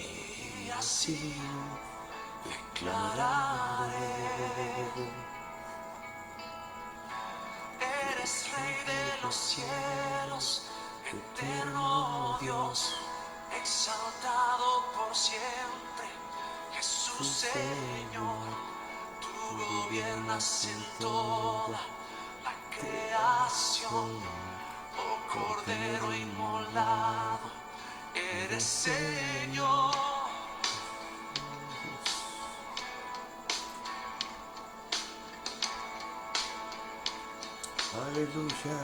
y así declararé. Eres Rey de los cielos, eterno Dios, exaltado por siempre, Jesús Señor. Tú gobiernas en toda la creación, oh Cordero inmolado, eres Señor. Aleluya.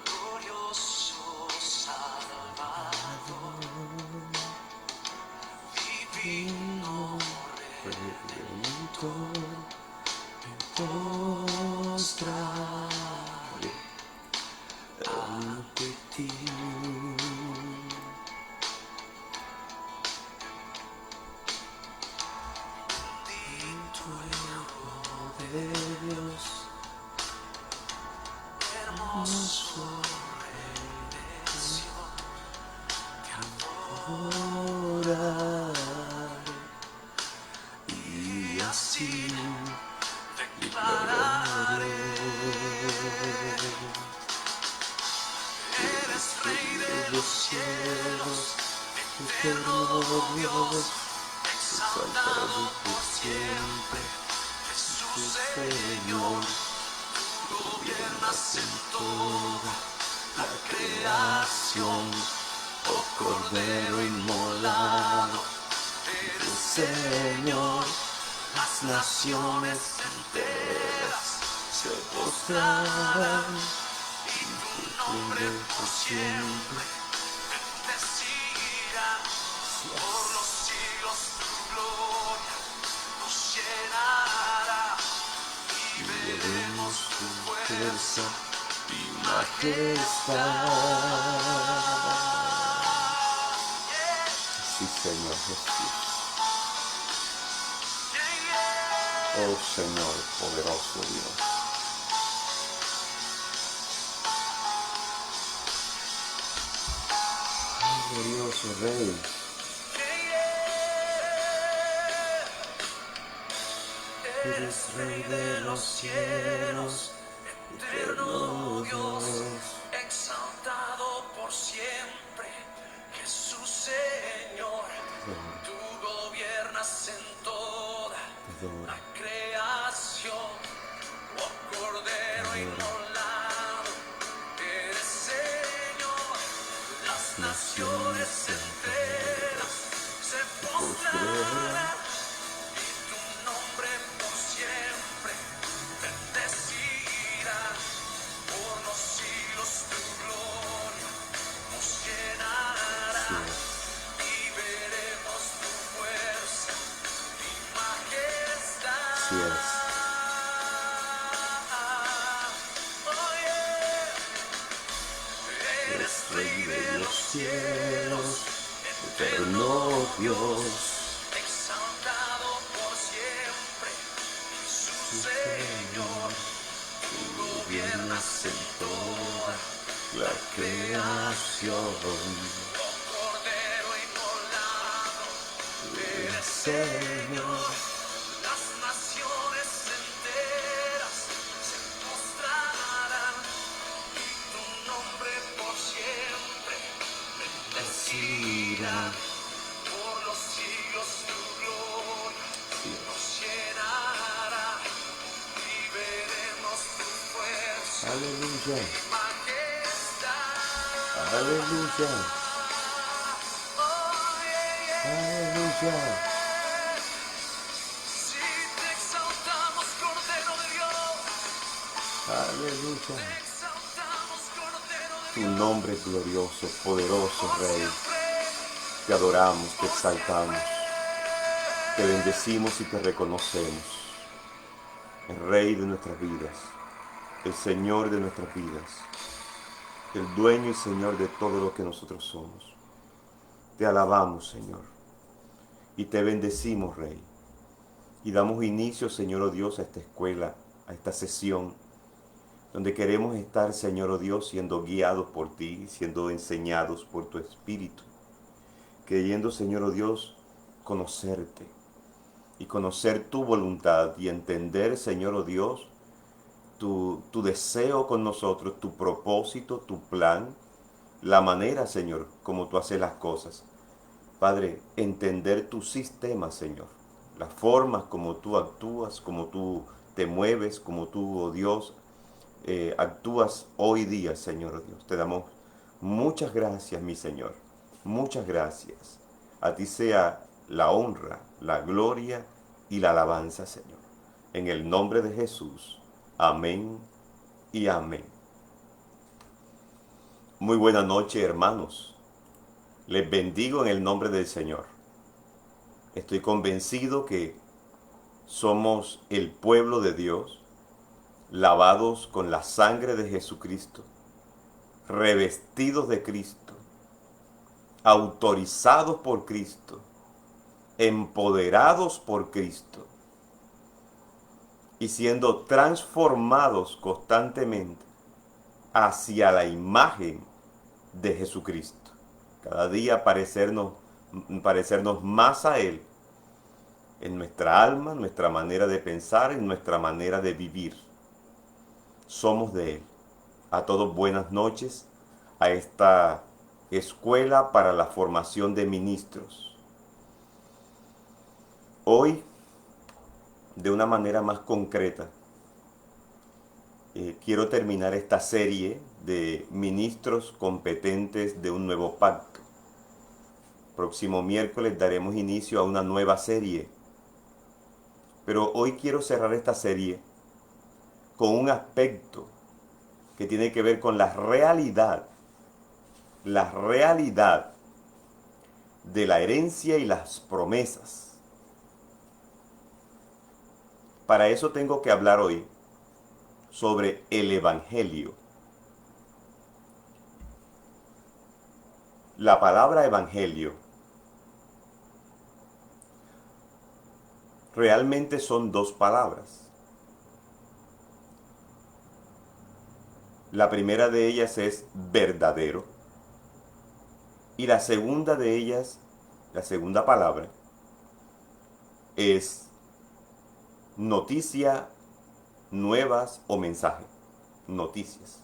Glorioso Salvador, divino Redentor, postraré ante ti. Bendito Hijo de Dios, hermoso Rey de Sion, te adoraré y así declararé. Eres Rey de los cielos, eterno Dios, exaltado por siempre, Jesús Señor. Tú gobiernas en toda la creación, oh Cordero inmolado, eres Señor. Las naciones enteras se postrarán y tu nombre por siempre bendecirán. Por los siglos tu gloria nos llenará y veremos tu fuerza y majestad. Sí, Señor Jesús. Oh Señor, poderoso Dios. Glorioso Rey. Eres Rey de los cielos, eterno Dios, exaltado por siempre, Jesús Señor. Tú gobiernas en toda la creación, oh Cordero inmolado, eres Señor. Las naciones enteras se postrarán y tu nombre por siempre bendecirán. Por los siglos tu gloria nos llenará y veremos tu fuerza y majestad. Sí es. Oh, yeah. Eres Rey de los cielos, eterno Dios, exaltado por siempre, Jesús Señor. Tú gobiernas en toda la creación, oh Cordero inmolado, eres Señor. Las naciones enteras se postrarán y tu nombre por siempre bendecirá. Por los siglos tu gloria nos llenará y veremos tu fuerza Aleluya. y majestad. Aleluya. Oh, yeah, yeah. Aleluya. Si te exaltamos, Cordero de Dios, Aleluya. te exaltamos, Cordero de Tu Dios. nombre es glorioso, poderoso Por Rey. siempre, Te adoramos, te por exaltamos, siempre. te bendecimos y te reconocemos. El Rey de nuestras vidas, el Señor de nuestras vidas, el dueño y Señor de todo lo que nosotros somos. Te alabamos, Señor, y te bendecimos, Rey. Y damos inicio, Señor, oh Dios, a esta escuela, a esta sesión, donde queremos estar, Señor oh Dios, siendo guiados por ti, siendo enseñados por tu Espíritu, queriendo, Señor oh Dios, conocerte y conocer tu voluntad y entender, Señor oh Dios, tu deseo con nosotros, tu propósito, tu plan, la manera, Señor, como tú haces las cosas. Padre, entender tu sistema, Señor, las formas como tú actúas, como tú te mueves, como tú, oh Dios, actúas hoy día, Señor, oh Dios. Te damos muchas gracias, mi Señor, muchas gracias. A ti sea la honra, la gloria y la alabanza, Señor. En el nombre de Jesús. Amén y amén. Muy buena noche, hermanos. Les bendigo en el nombre del Señor. Estoy convencido que somos el pueblo de Dios, lavados con la sangre de Jesucristo, revestidos de Cristo, autorizados por Cristo, empoderados por Cristo y siendo transformados constantemente hacia la imagen de Jesucristo. Cada día parecernos más a Él en nuestra alma, en nuestra manera de pensar, en nuestra manera de vivir. Somos de Él. A todos buenas noches a esta escuela para la formación de ministros. Hoy, de una manera más concreta, quiero terminar esta serie de ministros competentes de un nuevo pacto. Próximo miércoles daremos inicio a una nueva serie. Pero hoy quiero cerrar esta serie con un aspecto que tiene que ver con la realidad de la herencia y las promesas. Para eso tengo que hablar hoy sobre el Evangelio. La palabra Evangelio realmente son dos palabras. La primera de ellas es verdadero y la segunda de ellas, la segunda palabra, es noticia, nuevas o mensaje. Noticias.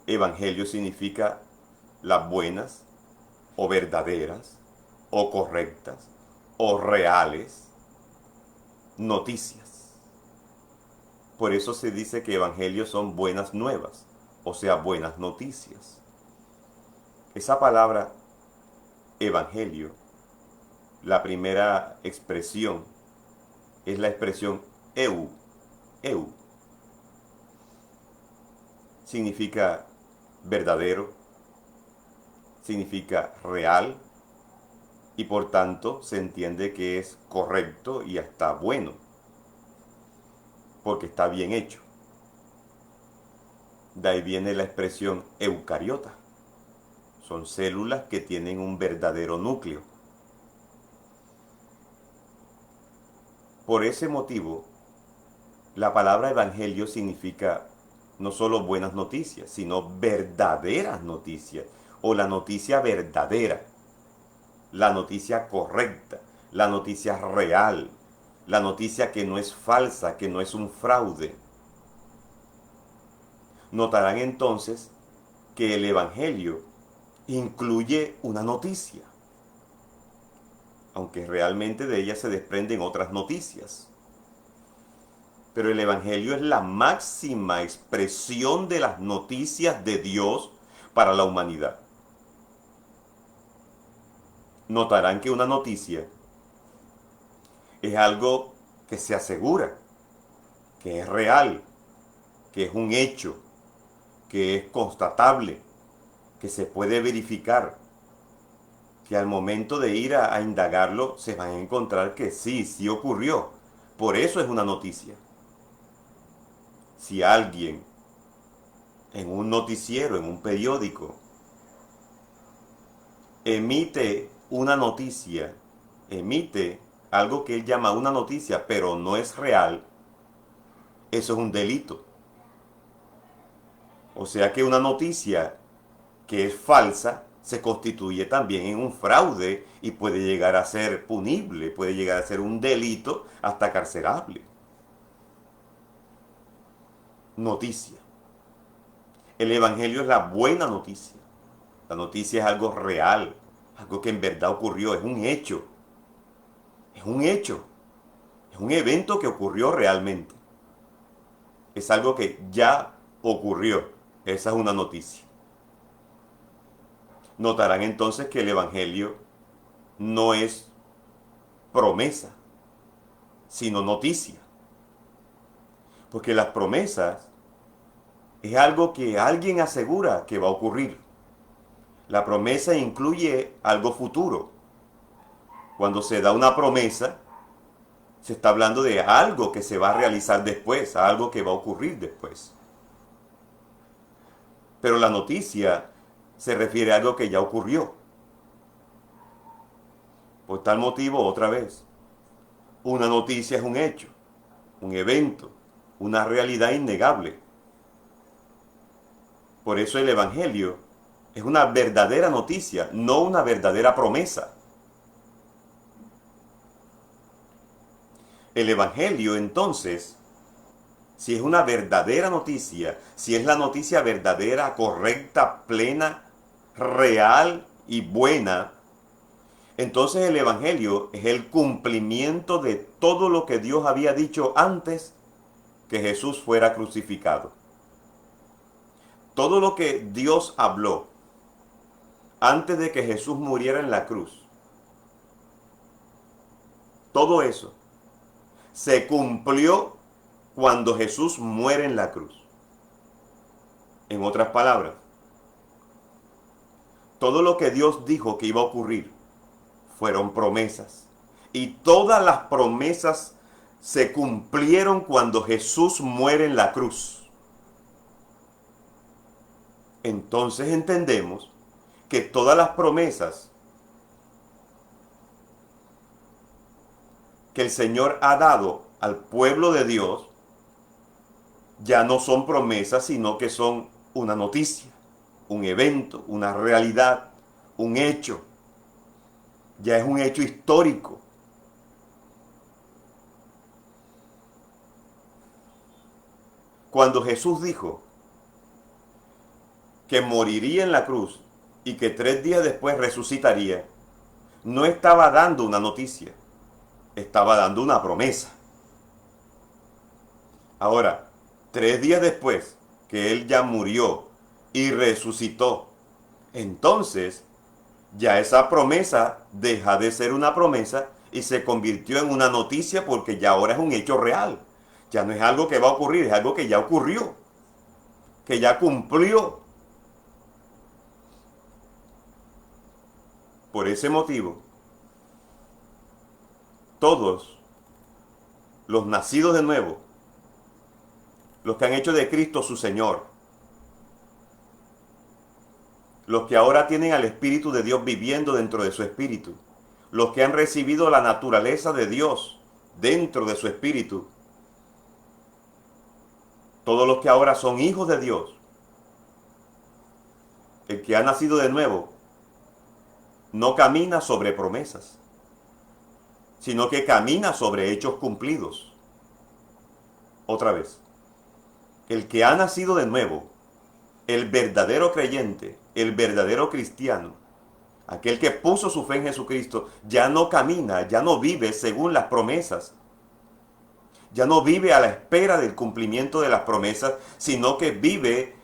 Evangelio significa las buenas o verdaderas o correctas o reales noticias. Por eso se dice que evangelios son buenas nuevas, o sea, buenas noticias. Esa palabra evangelio, la primera expresión es la expresión eu. Eu significa verdadero, significa real y por tanto se entiende que es correcto y hasta bueno, porque está bien hecho. De ahí viene la expresión eucariota. Son células que tienen un verdadero núcleo. Por ese motivo, la palabra evangelio significa no solo buenas noticias, sino verdaderas noticias, o la noticia verdadera, la noticia correcta, la noticia real, la noticia que no es falsa, que no es un fraude. Notarán entonces que el Evangelio incluye una noticia, aunque realmente de ella se desprenden otras noticias. Pero el Evangelio es la máxima expresión de las noticias de Dios para la humanidad. Notarán que una noticia es algo que se asegura, que es real, que es un hecho, que es constatable, que se puede verificar, que al momento de ir a indagarlo se van a encontrar que sí ocurrió. Por eso es una noticia. Si alguien en un noticiero, en un periódico, emite una noticia, emite algo que él llama una noticia, pero no es real, eso es un delito. O sea que una noticia que es falsa se constituye también en un fraude y puede llegar a ser punible, puede llegar a ser un delito hasta carcelable. Noticia. El Evangelio es la buena noticia. La noticia es algo real, algo que en verdad ocurrió, es un hecho. Es un hecho. Es un evento que ocurrió realmente. Es algo que ya ocurrió. Esa es una noticia. Notarán entonces que el Evangelio no es promesa, sino noticia. Porque las promesas es algo que alguien asegura que va a ocurrir. La promesa incluye algo futuro. Cuando se da una promesa, se está hablando de algo que se va a realizar después, algo que va a ocurrir después. Pero la noticia se refiere a algo que ya ocurrió. Por tal motivo, otra vez, una noticia es un hecho, un evento, una realidad innegable. Por eso el Evangelio es una verdadera noticia, no una verdadera promesa. El Evangelio, entonces, si es una verdadera noticia, si es la noticia verdadera, correcta, plena, real y buena, entonces el Evangelio es el cumplimiento de todo lo que Dios había dicho antes que Jesús fuera crucificado. Todo lo que Dios habló antes de que Jesús muriera en la cruz, todo eso se cumplió cuando Jesús muere en la cruz. En otras palabras, todo lo que Dios dijo que iba a ocurrir fueron promesas. Y todas las promesas se cumplieron cuando Jesús muere en la cruz. Entonces entendemos que todas las promesas que el Señor ha dado al pueblo de Dios ya no son promesas, sino que son una noticia, un evento, una realidad, un hecho. Ya es un hecho histórico. Cuando Jesús dijo que moriría en la cruz y que 3 días después resucitaría, no estaba dando una noticia, estaba dando una promesa. Ahora, 3 días después que Él ya murió y resucitó, entonces ya esa promesa deja de ser una promesa y se convirtió en una noticia porque ya ahora es un hecho real. Ya no es algo que va a ocurrir, es algo que ya ocurrió, que ya cumplió. Por ese motivo, todos los nacidos de nuevo, los que han hecho de Cristo su Señor, los que ahora tienen al Espíritu de Dios viviendo dentro de su espíritu, los que han recibido la naturaleza de Dios dentro de su espíritu, todos los que ahora son hijos de Dios, el que ha nacido de nuevo, no camina sobre promesas, sino que camina sobre hechos cumplidos. Otra vez, el que ha nacido de nuevo, el verdadero creyente, el verdadero cristiano, aquel que puso su fe en Jesucristo, ya no camina, ya no vive según las promesas, ya no vive a la espera del cumplimiento de las promesas, sino que vive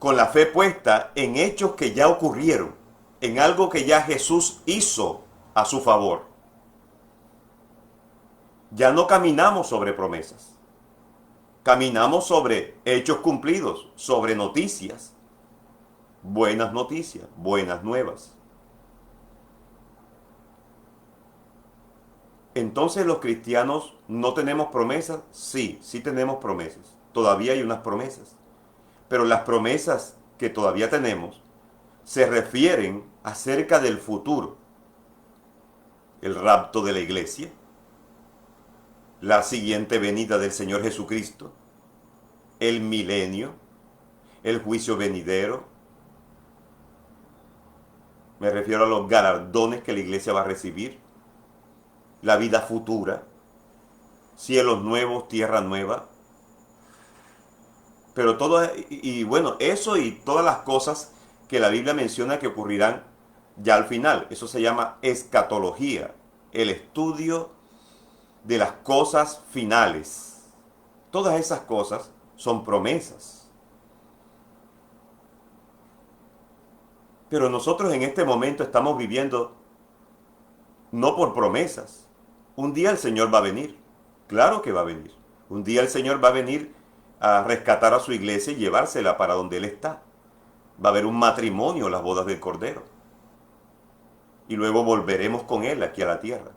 con la fe puesta en hechos que ya ocurrieron, en algo que ya Jesús hizo a su favor. Ya no caminamos sobre promesas, caminamos sobre hechos cumplidos, sobre noticias, buenas noticias, buenas nuevas. Entonces, ¿los cristianos no tenemos promesas? Sí, sí tenemos promesas. Todavía hay unas promesas. Pero las promesas que todavía tenemos se refieren acerca del futuro. El rapto de la iglesia, la siguiente venida del Señor Jesucristo, el milenio, el juicio venidero. Me refiero a los galardones que la iglesia va a recibir, la vida futura, cielos nuevos, tierra nueva. Pero todo, y bueno, eso y todas las cosas que la Biblia menciona que ocurrirán ya al final. Eso se llama escatología, el estudio de las cosas finales. Todas esas cosas son promesas. Pero nosotros en este momento estamos viviendo no por promesas. Un día el Señor va a venir. Claro que va a venir. Un día el Señor va a venir a rescatar a su iglesia y llevársela para donde Él está. Va a haber un matrimonio, las bodas del Cordero. Y luego volveremos con Él aquí a la tierra.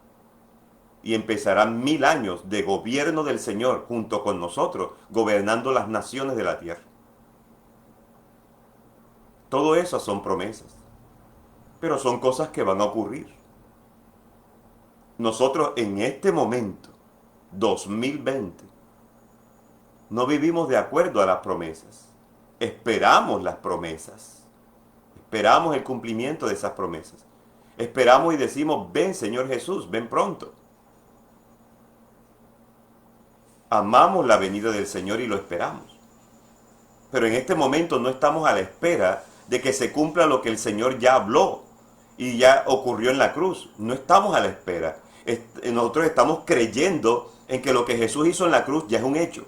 Y empezarán 1000 años de gobierno del Señor junto con nosotros, gobernando las naciones de la tierra. Todo eso son promesas. Pero son cosas que van a ocurrir. Nosotros en este momento, 2020, no vivimos de acuerdo a las promesas. Esperamos las promesas. Esperamos el cumplimiento de esas promesas. Esperamos y decimos, ven Señor Jesús, ven pronto. Amamos la venida del Señor y lo esperamos. Pero en este momento no estamos a la espera de que se cumpla lo que el Señor ya habló y ya ocurrió en la cruz. No estamos a la espera. Nosotros estamos creyendo en que lo que Jesús hizo en la cruz ya es un hecho.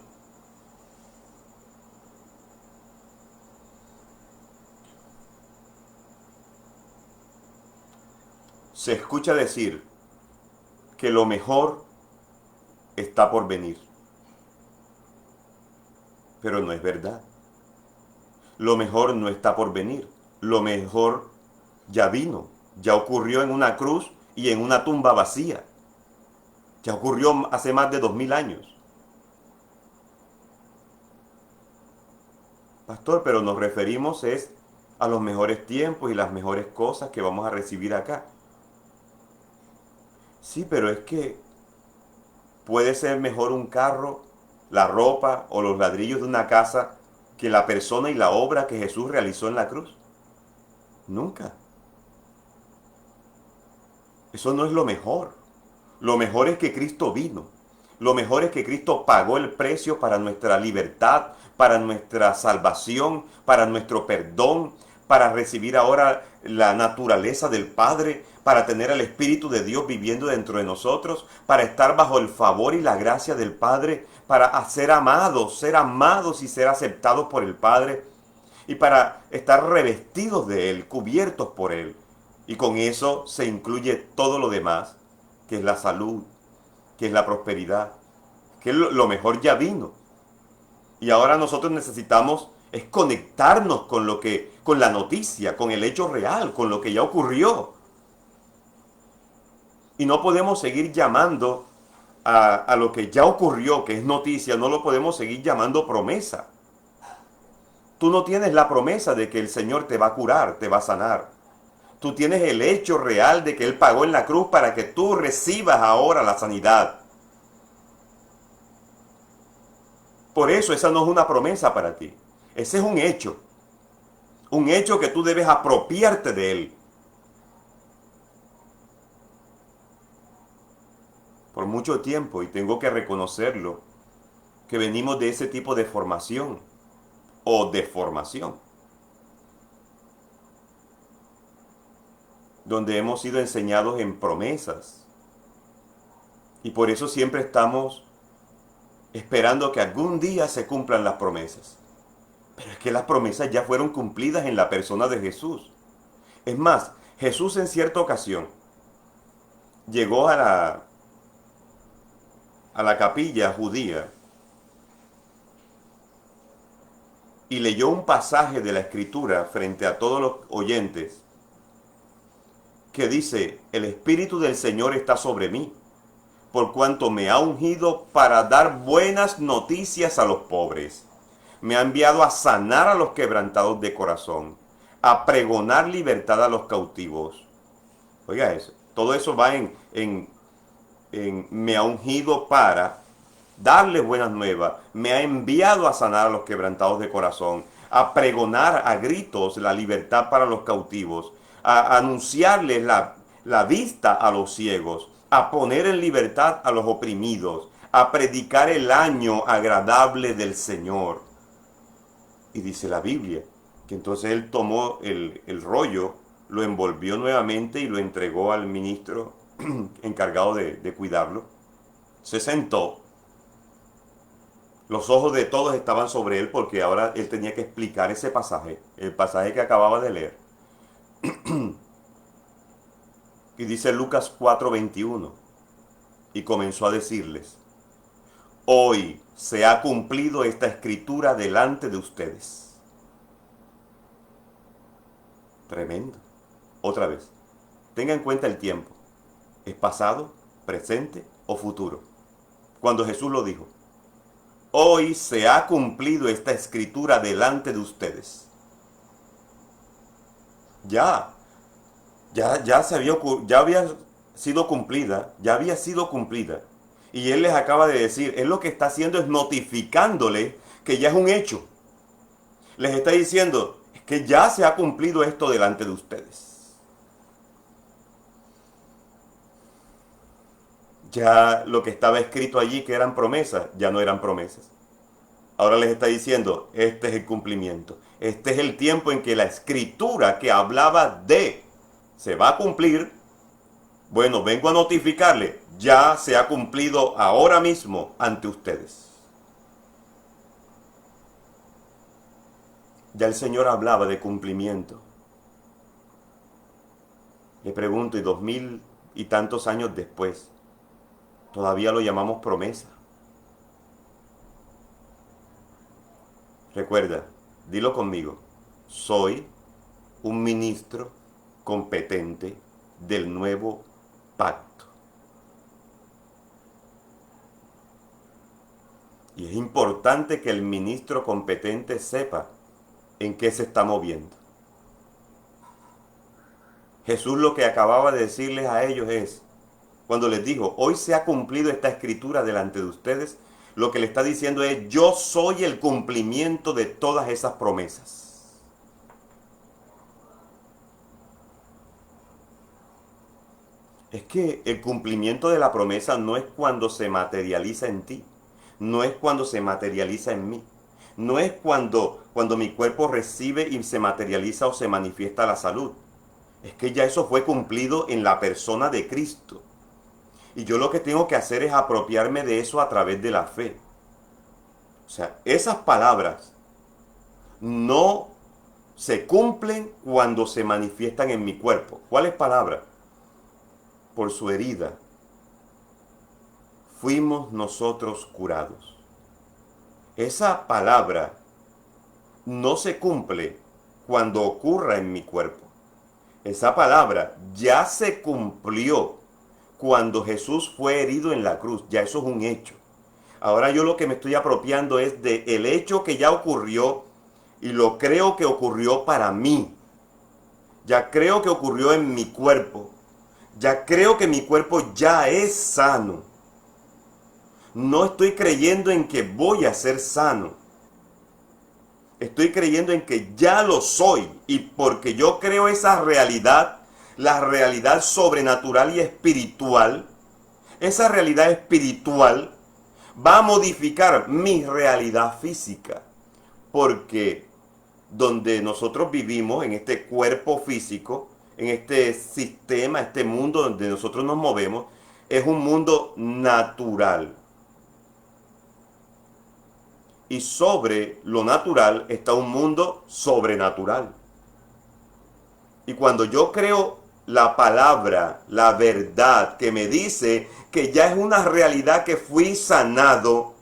Se escucha decir que lo mejor está por venir. Pero no es verdad. Lo mejor no está por venir. Lo mejor ya vino. Ya ocurrió en una cruz y en una tumba vacía. Ya ocurrió hace más de 2000 años. Pastor, pero nos referimos a los mejores tiempos y las mejores cosas que vamos a recibir acá. Sí, pero es que puede ser mejor un carro, la ropa o los ladrillos de una casa que la persona y la obra que Jesús realizó en la cruz. Nunca. Eso no es lo mejor. Lo mejor es que Cristo vino. Lo mejor es que Cristo pagó el precio para nuestra libertad, para nuestra salvación, para nuestro perdón, para recibir ahora la naturaleza del Padre, para tener al Espíritu de Dios viviendo dentro de nosotros, para estar bajo el favor y la gracia del Padre, para ser amados y ser aceptados por el Padre, y para estar revestidos de Él, cubiertos por Él. Y con eso se incluye todo lo demás, que es la salud, que es la prosperidad, que lo mejor ya vino. Y ahora nosotros necesitamos es conectarnos con la noticia, con el hecho real, con lo que ya ocurrió. Y no podemos seguir llamando a lo que ya ocurrió, que es noticia, no lo podemos seguir llamando promesa. Tú no tienes la promesa de que el Señor te va a curar, te va a sanar. Tú tienes el hecho real de que Él pagó en la cruz para que tú recibas ahora la sanidad. Por eso esa no es una promesa para ti. Ese es un hecho. Un hecho que tú debes apropiarte de Él. Por mucho tiempo, y tengo que reconocerlo, que venimos de ese tipo de formación o deformación, donde hemos sido enseñados en promesas. Y por eso siempre estamos esperando que algún día se cumplan las promesas. Pero es que las promesas ya fueron cumplidas en la persona de Jesús. Es más, Jesús en cierta ocasión llegó a la capilla judía y leyó un pasaje de la Escritura frente a todos los oyentes que dice: el Espíritu del Señor está sobre mí, por cuanto me ha ungido para dar buenas noticias a los pobres. Me ha enviado a sanar a los quebrantados de corazón, a pregonar libertad a los cautivos. Oiga eso, todo eso va en me ha ungido para darles buenas nuevas, me ha enviado a sanar a los quebrantados de corazón, a pregonar a gritos la libertad para los cautivos, a anunciarles la vista a los ciegos, a poner en libertad a los oprimidos, a predicar el año agradable del Señor. Y dice la Biblia que entonces él tomó el rollo, lo envolvió nuevamente y lo entregó al ministro encargado de cuidarlo. Se sentó. Los ojos de todos estaban sobre él porque ahora él tenía que explicar ese pasaje, el pasaje que acababa de leer. Y dice Lucas 4:21, y comenzó a decirles: hoy se ha cumplido esta escritura delante de ustedes. Tremendo. Otra vez, tenga en cuenta el tiempo. ¿Es pasado, presente o futuro? Cuando Jesús lo dijo, hoy se ha cumplido esta escritura delante de ustedes. Ya había sido cumplida, Y él les acaba de decir, él lo que está haciendo es notificándole que ya es un hecho. Les está diciendo que ya se ha cumplido esto delante de ustedes. Ya lo que estaba escrito allí, que eran promesas, ya no eran promesas. Ahora les está diciendo, este es el cumplimiento. Este es el tiempo en que la escritura que hablaba de se va a cumplir. Bueno, vengo a notificarle, ya se ha cumplido ahora mismo ante ustedes. Ya el Señor hablaba de cumplimiento. Le pregunto, y 2000 y tantos años después, todavía lo llamamos promesa. Recuerda, dilo conmigo, soy un ministro competente del nuevo pacto. Y es importante que el ministro competente sepa en qué se está moviendo. Jesús lo que acababa de decirles a ellos es, cuando les dijo, hoy se ha cumplido esta escritura delante de ustedes, lo que le está diciendo es, yo soy el cumplimiento de todas esas promesas. Es que el cumplimiento de la promesa no es cuando se materializa en ti, no es cuando se materializa en mí, no es cuando mi cuerpo recibe y se materializa o se manifiesta la salud. Es que ya eso fue cumplido en la persona de Cristo. Y yo lo que tengo que hacer es apropiarme de eso a través de la fe. O sea, esas palabras no se cumplen cuando se manifiestan en mi cuerpo. ¿Cuáles palabras? Por su herida fuimos nosotros curados. Esa palabra no se cumple cuando ocurra en mi cuerpo. Esa palabra ya se cumplió cuando Jesús fue herido en la cruz. Ya eso es un hecho. Ahora yo lo que me estoy apropiando es del hecho que ya ocurrió y lo creo que ocurrió para mí. Ya creo que ocurrió en mi cuerpo. Ya creo que mi cuerpo ya es sano. No estoy creyendo en que voy a ser sano. Estoy creyendo en que ya lo soy. Y porque yo creo esa realidad, la realidad sobrenatural y espiritual, esa realidad espiritual va a modificar mi realidad física. Porque donde nosotros vivimos, en este cuerpo físico, en este sistema, este mundo donde nosotros nos movemos, es un mundo natural. Y sobre lo natural está un mundo sobrenatural. Y cuando yo creo la palabra, la verdad que me dice que ya es una realidad que fui sanado,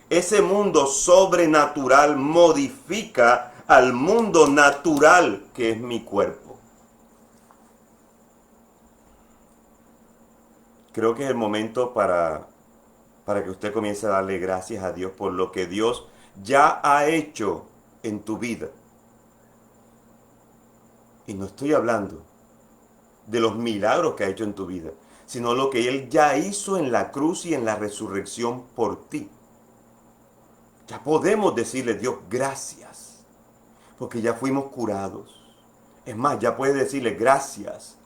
ese mundo sobrenatural modifica al mundo natural que es mi cuerpo. Creo que es el momento para que usted comience a darle gracias a Dios por lo que Dios ya ha hecho en tu vida. Y no estoy hablando de los milagros que ha hecho en tu vida, sino lo que Él ya hizo en la cruz y en la resurrección por ti. Ya podemos decirle, Dios, gracias, porque ya fuimos curados. Es más, ya puedes decirle gracias,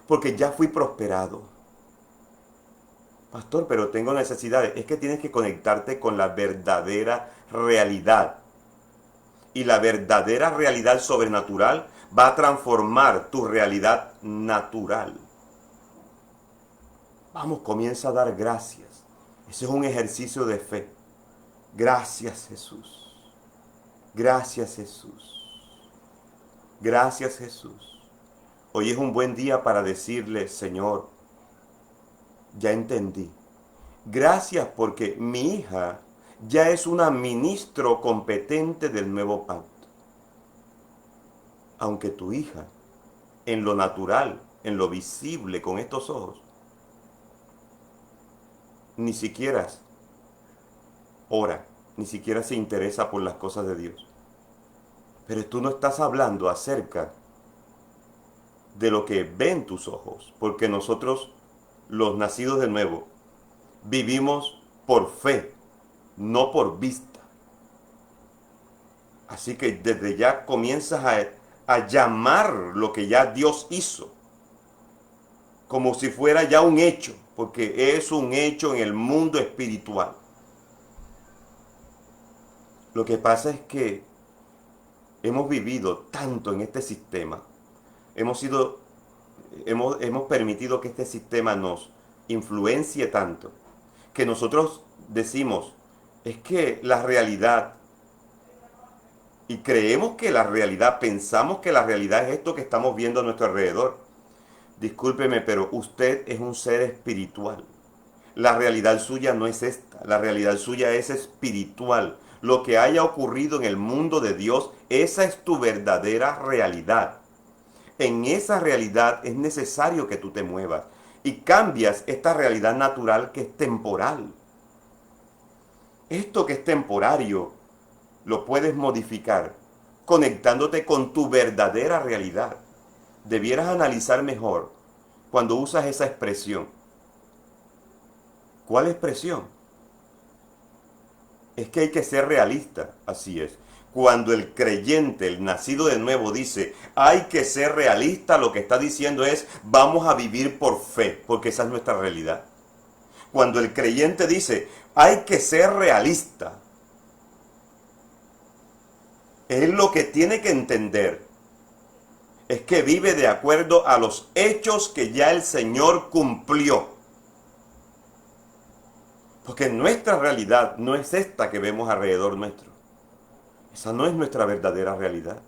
porque ya fui prosperado. Pastor, pero tengo necesidades. Es que tienes que conectarte con la verdadera realidad. Y la verdadera realidad sobrenatural va a transformar tu realidad natural. Vamos, comienza a dar gracias. Ese es un ejercicio de fe. Gracias, Jesús. Gracias, Jesús. Gracias, Jesús. Hoy es un buen día para decirle, Señor, ya entendí. Gracias porque mi hija ya es una ministro competente del nuevo pacto. Aunque tu hija, en lo natural, en lo visible con estos ojos, ni siquiera ora, ni siquiera se interesa por las cosas de Dios. Pero tú no estás hablando acerca de lo que ven tus ojos, porque nosotros, los nacidos de nuevo, vivimos por fe, no por vista. Así que desde ya comienzas a llamar lo que ya Dios hizo, como si fuera ya un hecho, porque es un hecho en el mundo espiritual. Lo que pasa es que hemos vivido tanto en este sistema, hemos permitido que este sistema nos influencie tanto, que nosotros decimos, es que la realidad, y creemos que la realidad, pensamos que la realidad es esto que estamos viendo a nuestro alrededor. Discúlpeme, pero usted es un ser espiritual. La realidad suya no es esta, la realidad suya es espiritual. Lo que haya ocurrido en el mundo de Dios, esa es tu verdadera realidad. En esa realidad es necesario que tú te muevas y cambias esta realidad natural que es temporal. Esto que es temporario lo puedes modificar conectándote con tu verdadera realidad. Debieras analizar mejor cuando usas esa expresión. ¿Cuál expresión? Es que hay que ser realista, así es. Cuando el creyente, el nacido de nuevo, dice, hay que ser realista, lo que está diciendo es, vamos a vivir por fe, porque esa es nuestra realidad. Cuando el creyente dice, hay que ser realista, él lo que tiene que entender es que vive de acuerdo a los hechos que ya el Señor cumplió. Porque nuestra realidad no es esta que vemos alrededor nuestro. Esa no es nuestra verdadera realidad.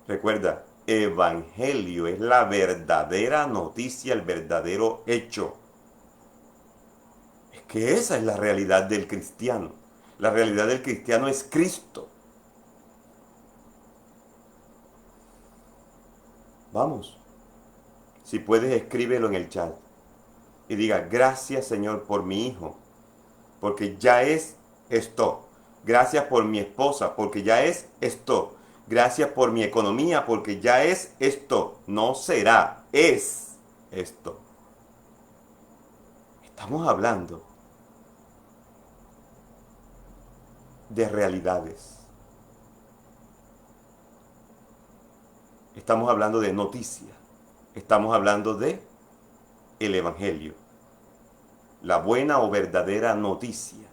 Recuerda, evangelio es la verdadera noticia, el verdadero hecho. Es que esa es la realidad del cristiano. La realidad del cristiano es Cristo. Vamos. Si puedes, escríbelo en el chat. Y diga, gracias Señor por mi hijo, porque ya es esto. Gracias por mi esposa, porque ya es esto. Gracias por mi economía, porque ya es esto. No será, es esto. Estamos hablando de realidades. Estamos hablando de noticias. Estamos hablando de el Evangelio. La buena o verdadera noticia.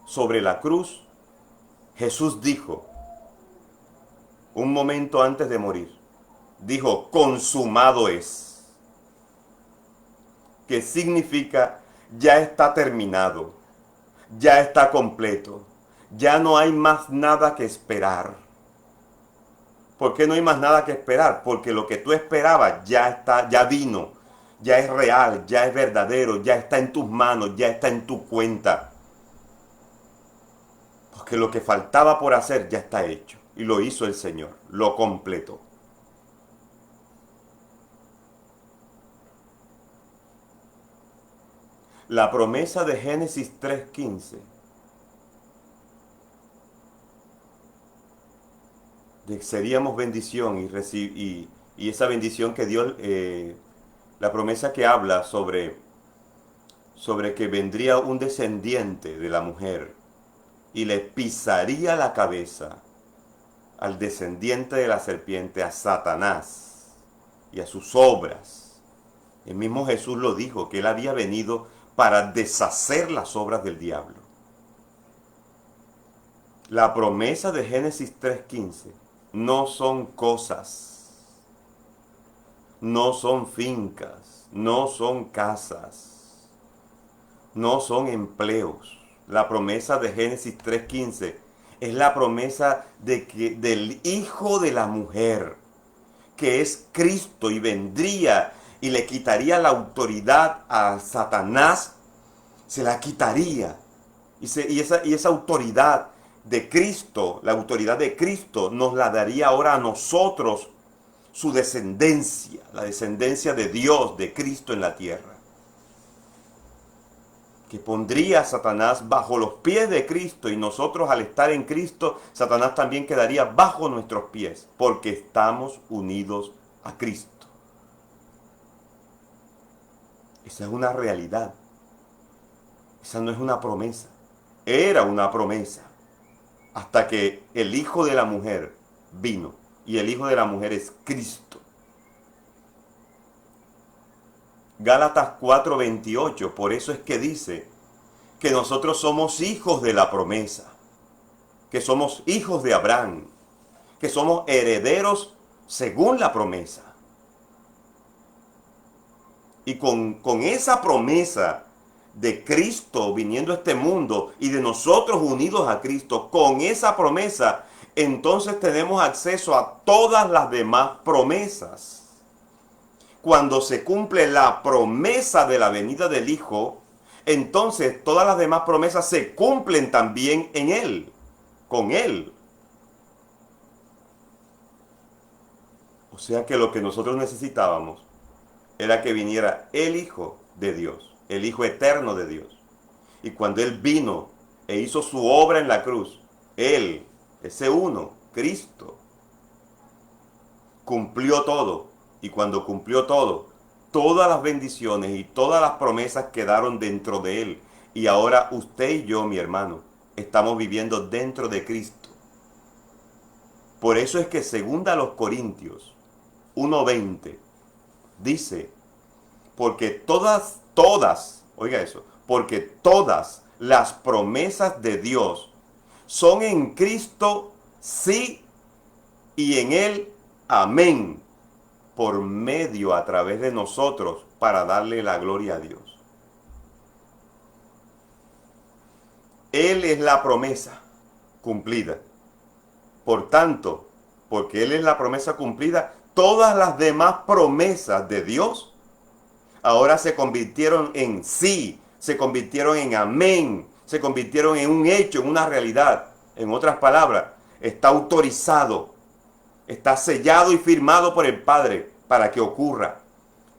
Sobre la cruz, Jesús dijo, un momento antes de morir, dijo, consumado es. Que significa, ya está terminado, ya está completo, ya no hay más nada que esperar. ¿Por qué no hay más nada que esperar? Porque lo que tú esperabas ya está, ya vino, ya es real, ya es verdadero, ya está en tus manos, ya está en tu cuenta. Porque lo que faltaba por hacer ya está hecho. Y lo hizo el Señor, lo completó. La promesa de Génesis 3:15 de que seríamos bendición y esa bendición que Dios La promesa que habla sobre que vendría un descendiente de la mujer y le pisaría la cabeza al descendiente de la serpiente, a Satanás y a sus obras. El mismo Jesús lo dijo, que él había venido para deshacer las obras del diablo. La promesa de Génesis 3:15 no son cosas, no son fincas, no son casas, no son empleos. La promesa de Génesis 3:15 es la promesa del Hijo de la mujer, que es Cristo, y vendría y le quitaría la autoridad a Satanás, se la quitaría. Y esa autoridad de Cristo, la autoridad de Cristo, nos la daría ahora a nosotros, su descendencia, la descendencia de Dios, de Cristo en la tierra. Que pondría a Satanás bajo los pies de Cristo, y nosotros, al estar en Cristo, Satanás también quedaría bajo nuestros pies, porque estamos unidos a Cristo. Esa es una realidad. Esa no es una promesa. Era una promesa. Hasta que el Hijo de la mujer vino. Y el Hijo de la mujer es Cristo. Gálatas 4:28, por eso es que dice que nosotros somos hijos de la promesa, que somos hijos de Abraham, que somos herederos según la promesa. Y con esa promesa de Cristo viniendo a este mundo y de nosotros unidos a Cristo, con esa promesa, entonces tenemos acceso a todas las demás promesas. Cuando se cumple la promesa de la venida del Hijo, entonces todas las demás promesas se cumplen también en Él, con Él. O sea que lo que nosotros necesitábamos era que viniera el Hijo de Dios, el Hijo eterno de Dios. Y cuando Él vino e hizo su obra en la cruz, Él, ese uno, Cristo, cumplió todo. Y cuando cumplió todo, todas las bendiciones y todas las promesas quedaron dentro de Él. Y ahora usted y yo, mi hermano, estamos viviendo dentro de Cristo. Por eso es que segunda a los Corintios 1:20 dice, porque oiga eso, porque todas las promesas de Dios son en Cristo sí y en Él amén, por medio a través de nosotros para darle la gloria a Dios. Él es la promesa cumplida. Por tanto, porque Él es la promesa cumplida, todas las demás promesas de Dios ahora se convirtieron en sí, se convirtieron en amén, se convirtieron en un hecho, en una realidad. En otras palabras, está autorizado, está sellado y firmado por el Padre para que ocurra.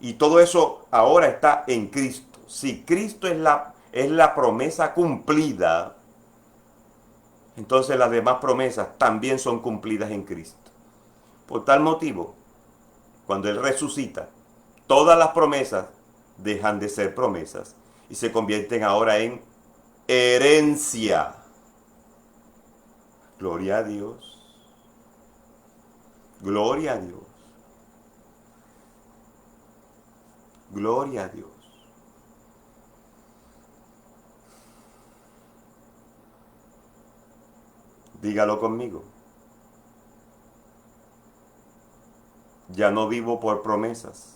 Y todo eso ahora está en Cristo. Si Cristo es la promesa cumplida, entonces las demás promesas también son cumplidas en Cristo. Por tal motivo, cuando Él resucita, todas las promesas dejan de ser promesas y se convierten ahora en herencia. Gloria a Dios. Gloria a Dios. Gloria a Dios. Dígalo conmigo. Ya no vivo por promesas.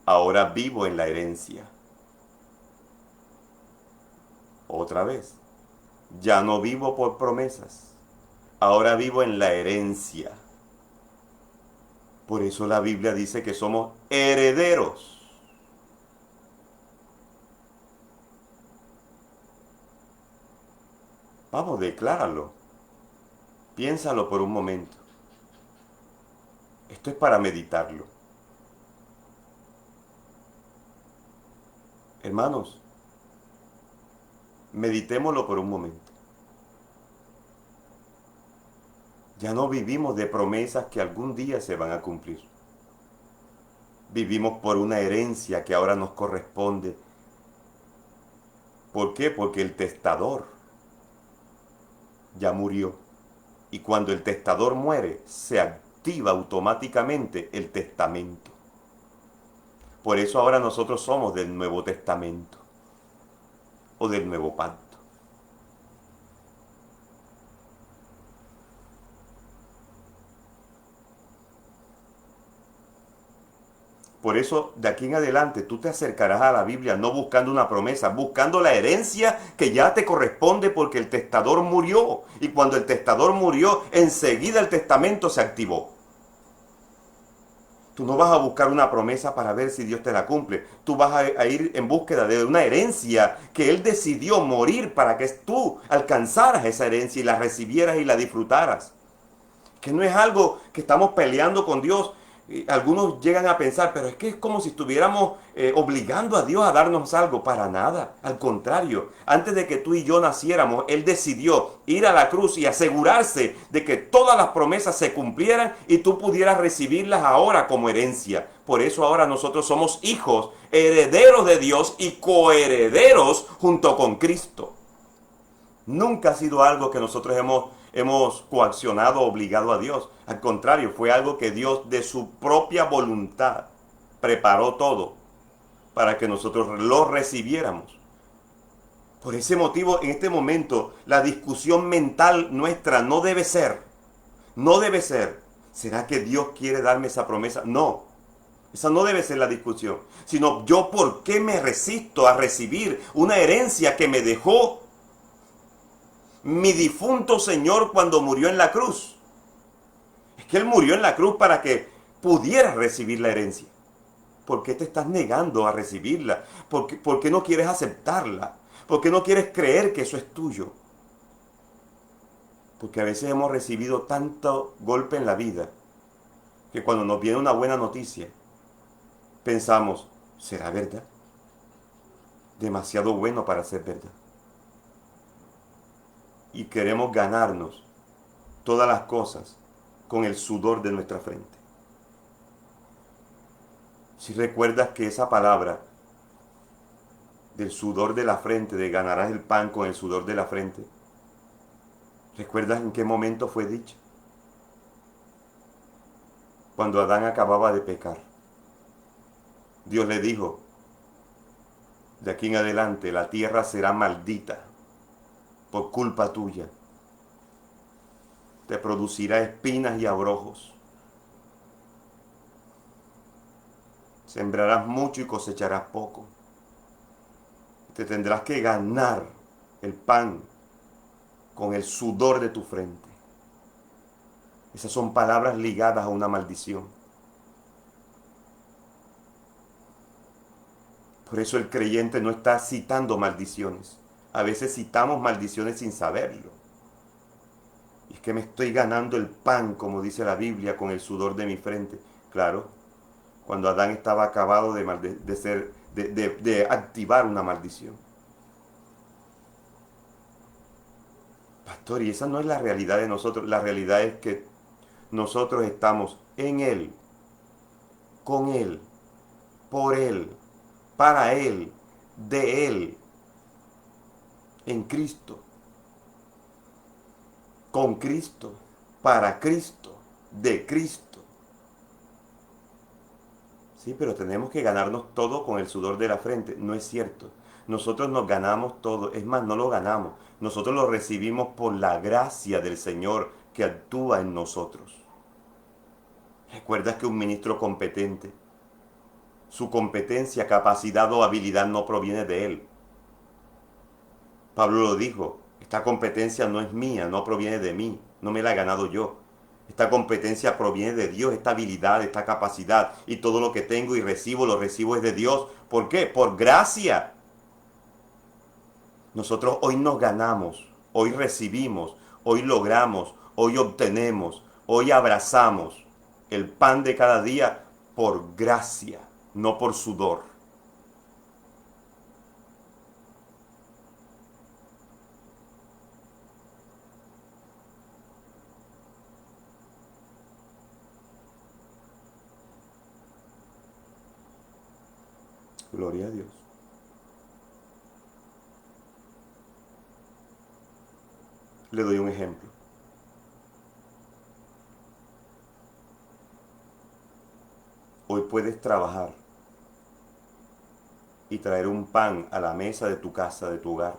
Ahora vivo en la herencia. Otra vez. Ya no vivo por promesas. Ahora vivo en la herencia. Por eso la Biblia dice que somos herederos. Vamos, decláralo. Piénsalo por un momento. Esto es para meditarlo. Hermanos, meditémoslo por un momento. Ya no vivimos de promesas que algún día se van a cumplir. Vivimos por una herencia que ahora nos corresponde. ¿Por qué? Porque el testador ya murió. Y cuando el testador muere, se activa automáticamente el testamento. Por eso ahora nosotros somos del Nuevo Testamento o del Nuevo Pacto. Por eso, de aquí en adelante, tú te acercarás a la Biblia no buscando una promesa, buscando la herencia que ya te corresponde porque el testador murió. Y cuando el testador murió, enseguida el testamento se activó. Tú no vas a buscar una promesa para ver si Dios te la cumple. Tú vas a ir en búsqueda de una herencia que Él decidió morir para que tú alcanzaras esa herencia y la recibieras y la disfrutaras. Que no es algo que estamos peleando con Dios. Algunos llegan a pensar, pero es que es como si estuviéramos obligando a Dios a darnos algo. Para nada. Al contrario, antes de que tú y yo naciéramos, Él decidió ir a la cruz y asegurarse de que todas las promesas se cumplieran y tú pudieras recibirlas ahora como herencia. Por eso ahora nosotros somos hijos, herederos de Dios y coherederos junto con Cristo. Nunca ha sido algo que nosotros hemos coaccionado o obligado a Dios. Al contrario, fue algo que Dios de su propia voluntad preparó todo para que nosotros lo recibiéramos. Por ese motivo, en este momento, la discusión mental nuestra no debe ser, ¿será que Dios quiere darme esa promesa? No, esa no debe ser la discusión, sino yo por qué me resisto a recibir una herencia que me dejó mi difunto Señor cuando murió en la cruz. Es que Él murió en la cruz para que pudieras recibir la herencia. ¿Por qué te estás negando a recibirla? ¿Por qué no quieres aceptarla? ¿Por qué no quieres creer que eso es tuyo? Porque a veces hemos recibido tanto golpe en la vida que cuando nos viene una buena noticia, pensamos, ¿será verdad? Demasiado bueno para ser verdad. Y queremos ganarnos todas las cosas con el sudor de nuestra frente. Si recuerdas que esa palabra del sudor de la frente, de ganarás el pan con el sudor de la frente, ¿recuerdas en qué momento fue dicha? Cuando Adán acababa de pecar. Dios le dijo, de aquí en adelante la tierra será maldita por culpa tuya. Te producirá espinas y abrojos. Sembrarás mucho y cosecharás poco. Te tendrás que ganar el pan con el sudor de tu frente. Esas son palabras ligadas a una maldición. Por eso el creyente no está citando maldiciones. A veces citamos maldiciones sin saberlo. Y es que me estoy ganando el pan, como dice la Biblia, con el sudor de mi frente. Claro, cuando Adán estaba acabado de activar una maldición. Pastor, y esa no es la realidad de nosotros. La realidad es que nosotros estamos en Él, con Él, por Él, para Él, de Él, en Cristo, con Cristo, para Cristo, de Cristo. Sí, pero tenemos que ganarnos todo con el sudor de la frente. No es cierto. Nosotros nos ganamos todo. Es más, no lo ganamos. Nosotros lo recibimos por la gracia del Señor que actúa en nosotros. ¿Recuerdas que un ministro competente, su competencia, capacidad o habilidad no proviene de él? Pablo lo dijo, esta competencia no es mía, no proviene de mí, no me la he ganado yo. Esta competencia proviene de Dios, esta habilidad, esta capacidad y todo lo que tengo y recibo, lo recibo es de Dios. ¿Por qué? Por gracia. Nosotros hoy nos ganamos, hoy recibimos, hoy logramos, hoy obtenemos, hoy abrazamos el pan de cada día por gracia, no por sudor. Gloria a Dios. Le doy un ejemplo. Hoy puedes trabajar y traer un pan a la mesa de tu casa, de tu hogar,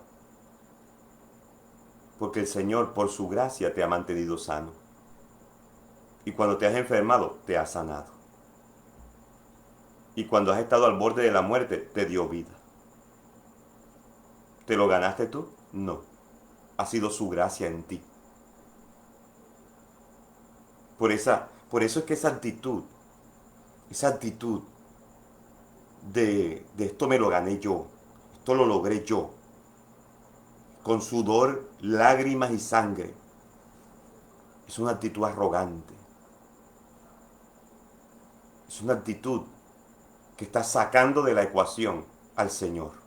porque el Señor, por su gracia, te ha mantenido sano. Y cuando te has enfermado, te ha sanado. Y cuando has estado al borde de la muerte, te dio vida. ¿Te lo ganaste tú? No. Ha sido su gracia en ti. Por eso es que esa actitud de esto me lo gané yo, esto lo logré yo, con sudor, lágrimas y sangre, es una actitud arrogante. Es una actitud que está sacando de la ecuación al Señor.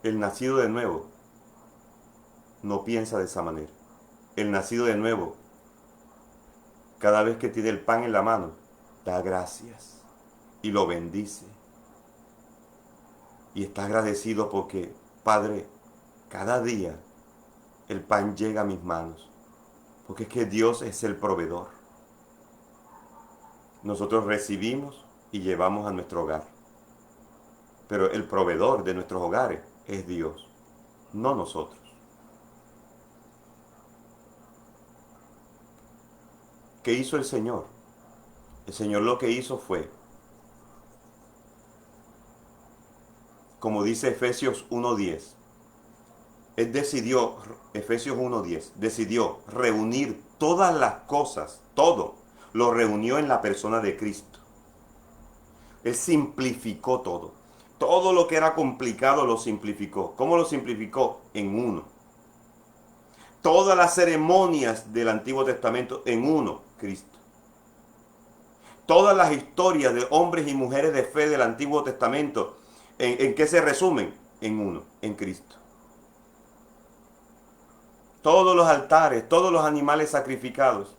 El nacido de nuevo no piensa de esa manera. El nacido de nuevo, cada vez que tiene el pan en la mano, da gracias y lo bendice. Y está agradecido porque, Padre, cada día el pan llega a mis manos. Porque es que Dios es el proveedor. Nosotros recibimos y llevamos a nuestro hogar. Pero el proveedor de nuestros hogares es Dios, no nosotros. ¿Qué hizo el Señor? El Señor lo que hizo fue, como dice Efesios 1:10, Él decidió, Efesios 1:10, decidió reunir todas las cosas, todo, lo reunió en la persona de Cristo. Él simplificó todo. Todo lo que era complicado lo simplificó. ¿Cómo lo simplificó? En uno. Todas las ceremonias del Antiguo Testamento en uno, Cristo. Todas las historias de hombres y mujeres de fe del Antiguo Testamento, ¿en qué se resumen? En uno, en Cristo. Todos los altares, todos los animales sacrificados,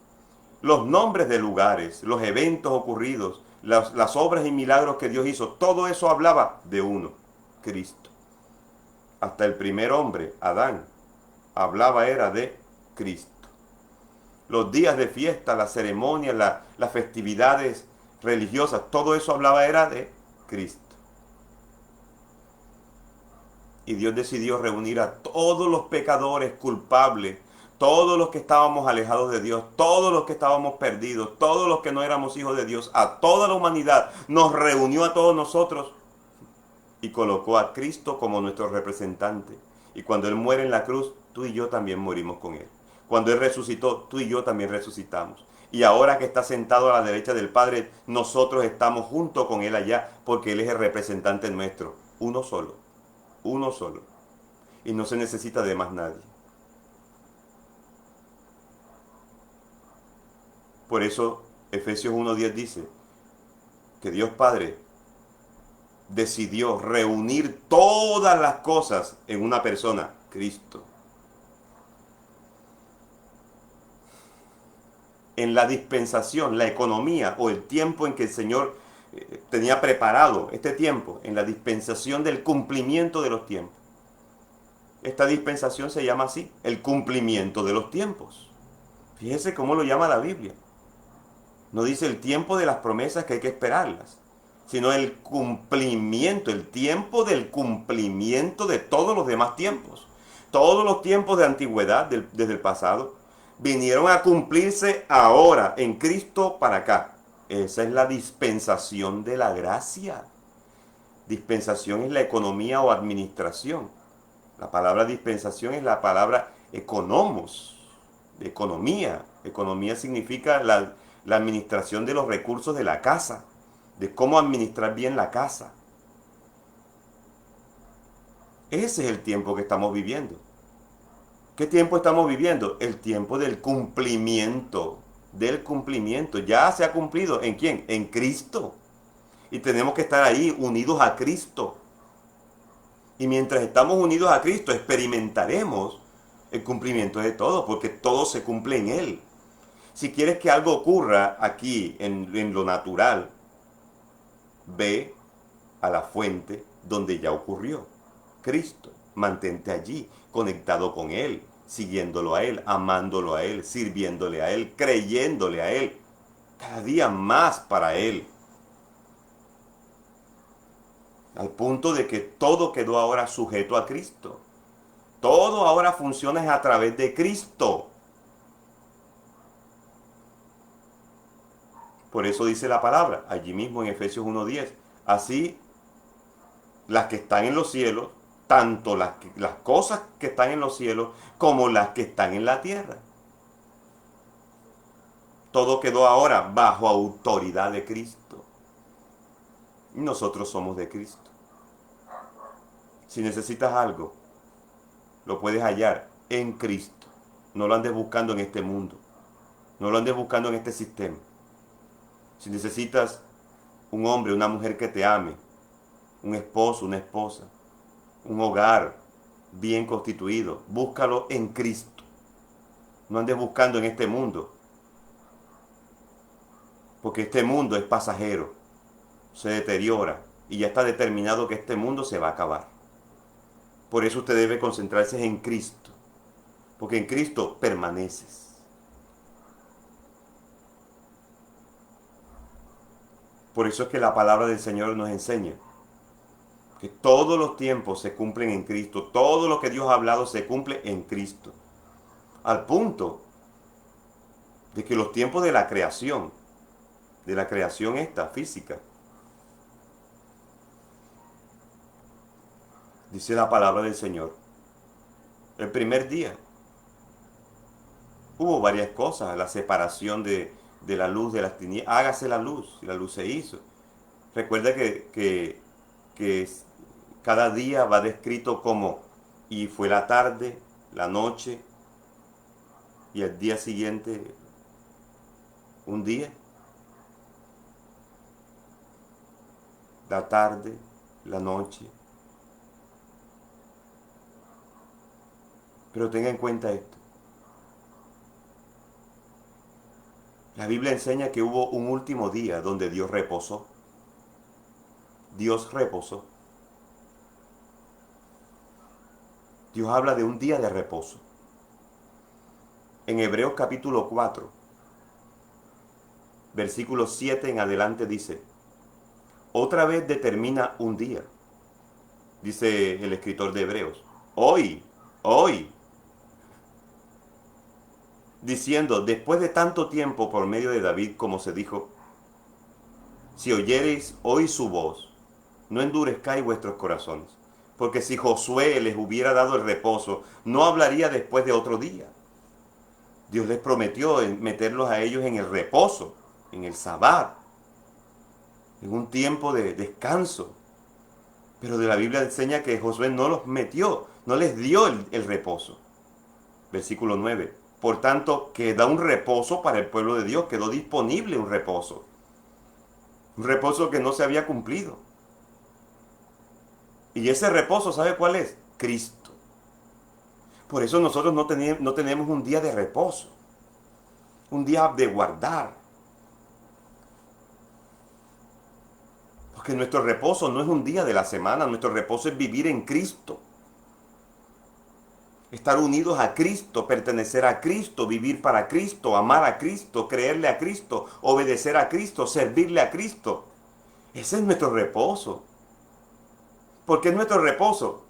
los nombres de lugares, los eventos ocurridos, las obras y milagros que Dios hizo, todo eso hablaba de uno, Cristo. Hasta el primer hombre, Adán, era de Cristo. Los días de fiesta, las ceremonias, las festividades religiosas, todo eso era de Cristo. Y Dios decidió reunir a todos los pecadores culpables, todos los que estábamos alejados de Dios, todos los que estábamos perdidos, todos los que no éramos hijos de Dios, a toda la humanidad, nos reunió a todos nosotros y colocó a Cristo como nuestro representante. Y cuando Él muere en la cruz, tú y yo también morimos con Él. Cuando Él resucitó, tú y yo también resucitamos. Y ahora que está sentado a la derecha del Padre, nosotros estamos junto con Él allá, porque Él es el representante nuestro, uno solo, y no se necesita de más nadie. Por eso Efesios 1:10 dice que Dios Padre decidió reunir todas las cosas en una persona, Cristo. En la dispensación, la economía o el tiempo en que el Señor tenía preparado este tiempo, en la dispensación del cumplimiento de los tiempos. Esta dispensación se llama así, el cumplimiento de los tiempos. Fíjese cómo lo llama la Biblia. No dice el tiempo de las promesas que hay que esperarlas, sino el cumplimiento, el tiempo del cumplimiento de todos los demás tiempos. Todos los tiempos de antigüedad, desde el pasado, vinieron a cumplirse ahora, en Cristo para acá. Esa es la dispensación de la gracia. Dispensación es la economía o administración. La palabra dispensación es la palabra economos, de economía. Economía significa la administración de los recursos de la casa, de cómo administrar bien la casa. Ese es el tiempo que estamos viviendo. ¿Qué tiempo estamos viviendo? El tiempo del cumplimiento. Del cumplimiento. Ya se ha cumplido. ¿En quién? En Cristo. Y tenemos que estar ahí unidos a Cristo. Y mientras estamos unidos a Cristo, experimentaremos el cumplimiento de todo, porque todo se cumple en Él. Si quieres que algo ocurra aquí en lo natural, ve a la fuente donde ya ocurrió, Cristo. Mantente allí, conectado con Él, siguiéndolo a Él, amándolo a Él, sirviéndole a Él, creyéndole a Él, cada día más para Él. Al punto de que todo quedó ahora sujeto a Cristo. Todo ahora funciona a través de Cristo. Por eso dice la palabra, allí mismo en Efesios 1:10. Así, las que están en los cielos, tanto las cosas que están en los cielos como las que están en la tierra. Todo quedó ahora bajo autoridad de Cristo. Y nosotros somos de Cristo. Si necesitas algo, lo puedes hallar en Cristo. No lo andes buscando en este mundo. No lo andes buscando en este sistema. Si necesitas un hombre, una mujer que te ame, un esposo, una esposa, un hogar bien constituido, búscalo en Cristo. No andes buscando en este mundo, porque este mundo es pasajero, se deteriora y ya está determinado que este mundo se va a acabar. Por eso usted debe concentrarse en Cristo, porque en Cristo permaneces. Por eso es que la palabra del Señor nos enseña que todos los tiempos se cumplen en Cristo, todo lo que Dios ha hablado se cumple en Cristo. Al punto de que los tiempos de la creación esta física, dice la palabra del Señor, el primer día hubo varias cosas, la separación de la luz de las tinieblas, hágase la luz, y la luz se hizo. Recuerda que cada día va descrito como, y fue la tarde, la noche, y al día siguiente, un día, la tarde, la noche. Pero tenga en cuenta esto. La Biblia enseña que hubo un último día donde Dios reposó. Dios reposó. Dios habla de un día de reposo. En Hebreos capítulo 4, versículo 7 en adelante dice, otra vez determina un día, dice el escritor de Hebreos, hoy, diciendo, después de tanto tiempo por medio de David, como se dijo, si oyereis hoy su voz, no endurezcáis vuestros corazones, porque si Josué les hubiera dado el reposo, no hablaría después de otro día. Dios les prometió meterlos a ellos en el reposo, en el sabbat, en un tiempo de descanso. Pero de la Biblia enseña que Josué no los metió, no les dio el reposo. Versículo 9. Por tanto, queda un reposo para el pueblo de Dios, quedó disponible un reposo. Un reposo que no se había cumplido. Y ese reposo, ¿sabe cuál es? Cristo. Por eso nosotros no tenemos un día de reposo, un día de guardar. Porque nuestro reposo no es un día de la semana, nuestro reposo es vivir en Cristo. Estar unidos a Cristo, pertenecer a Cristo, vivir para Cristo, amar a Cristo, creerle a Cristo, obedecer a Cristo, servirle a Cristo. Ese es nuestro reposo. ¿Por qué es nuestro reposo?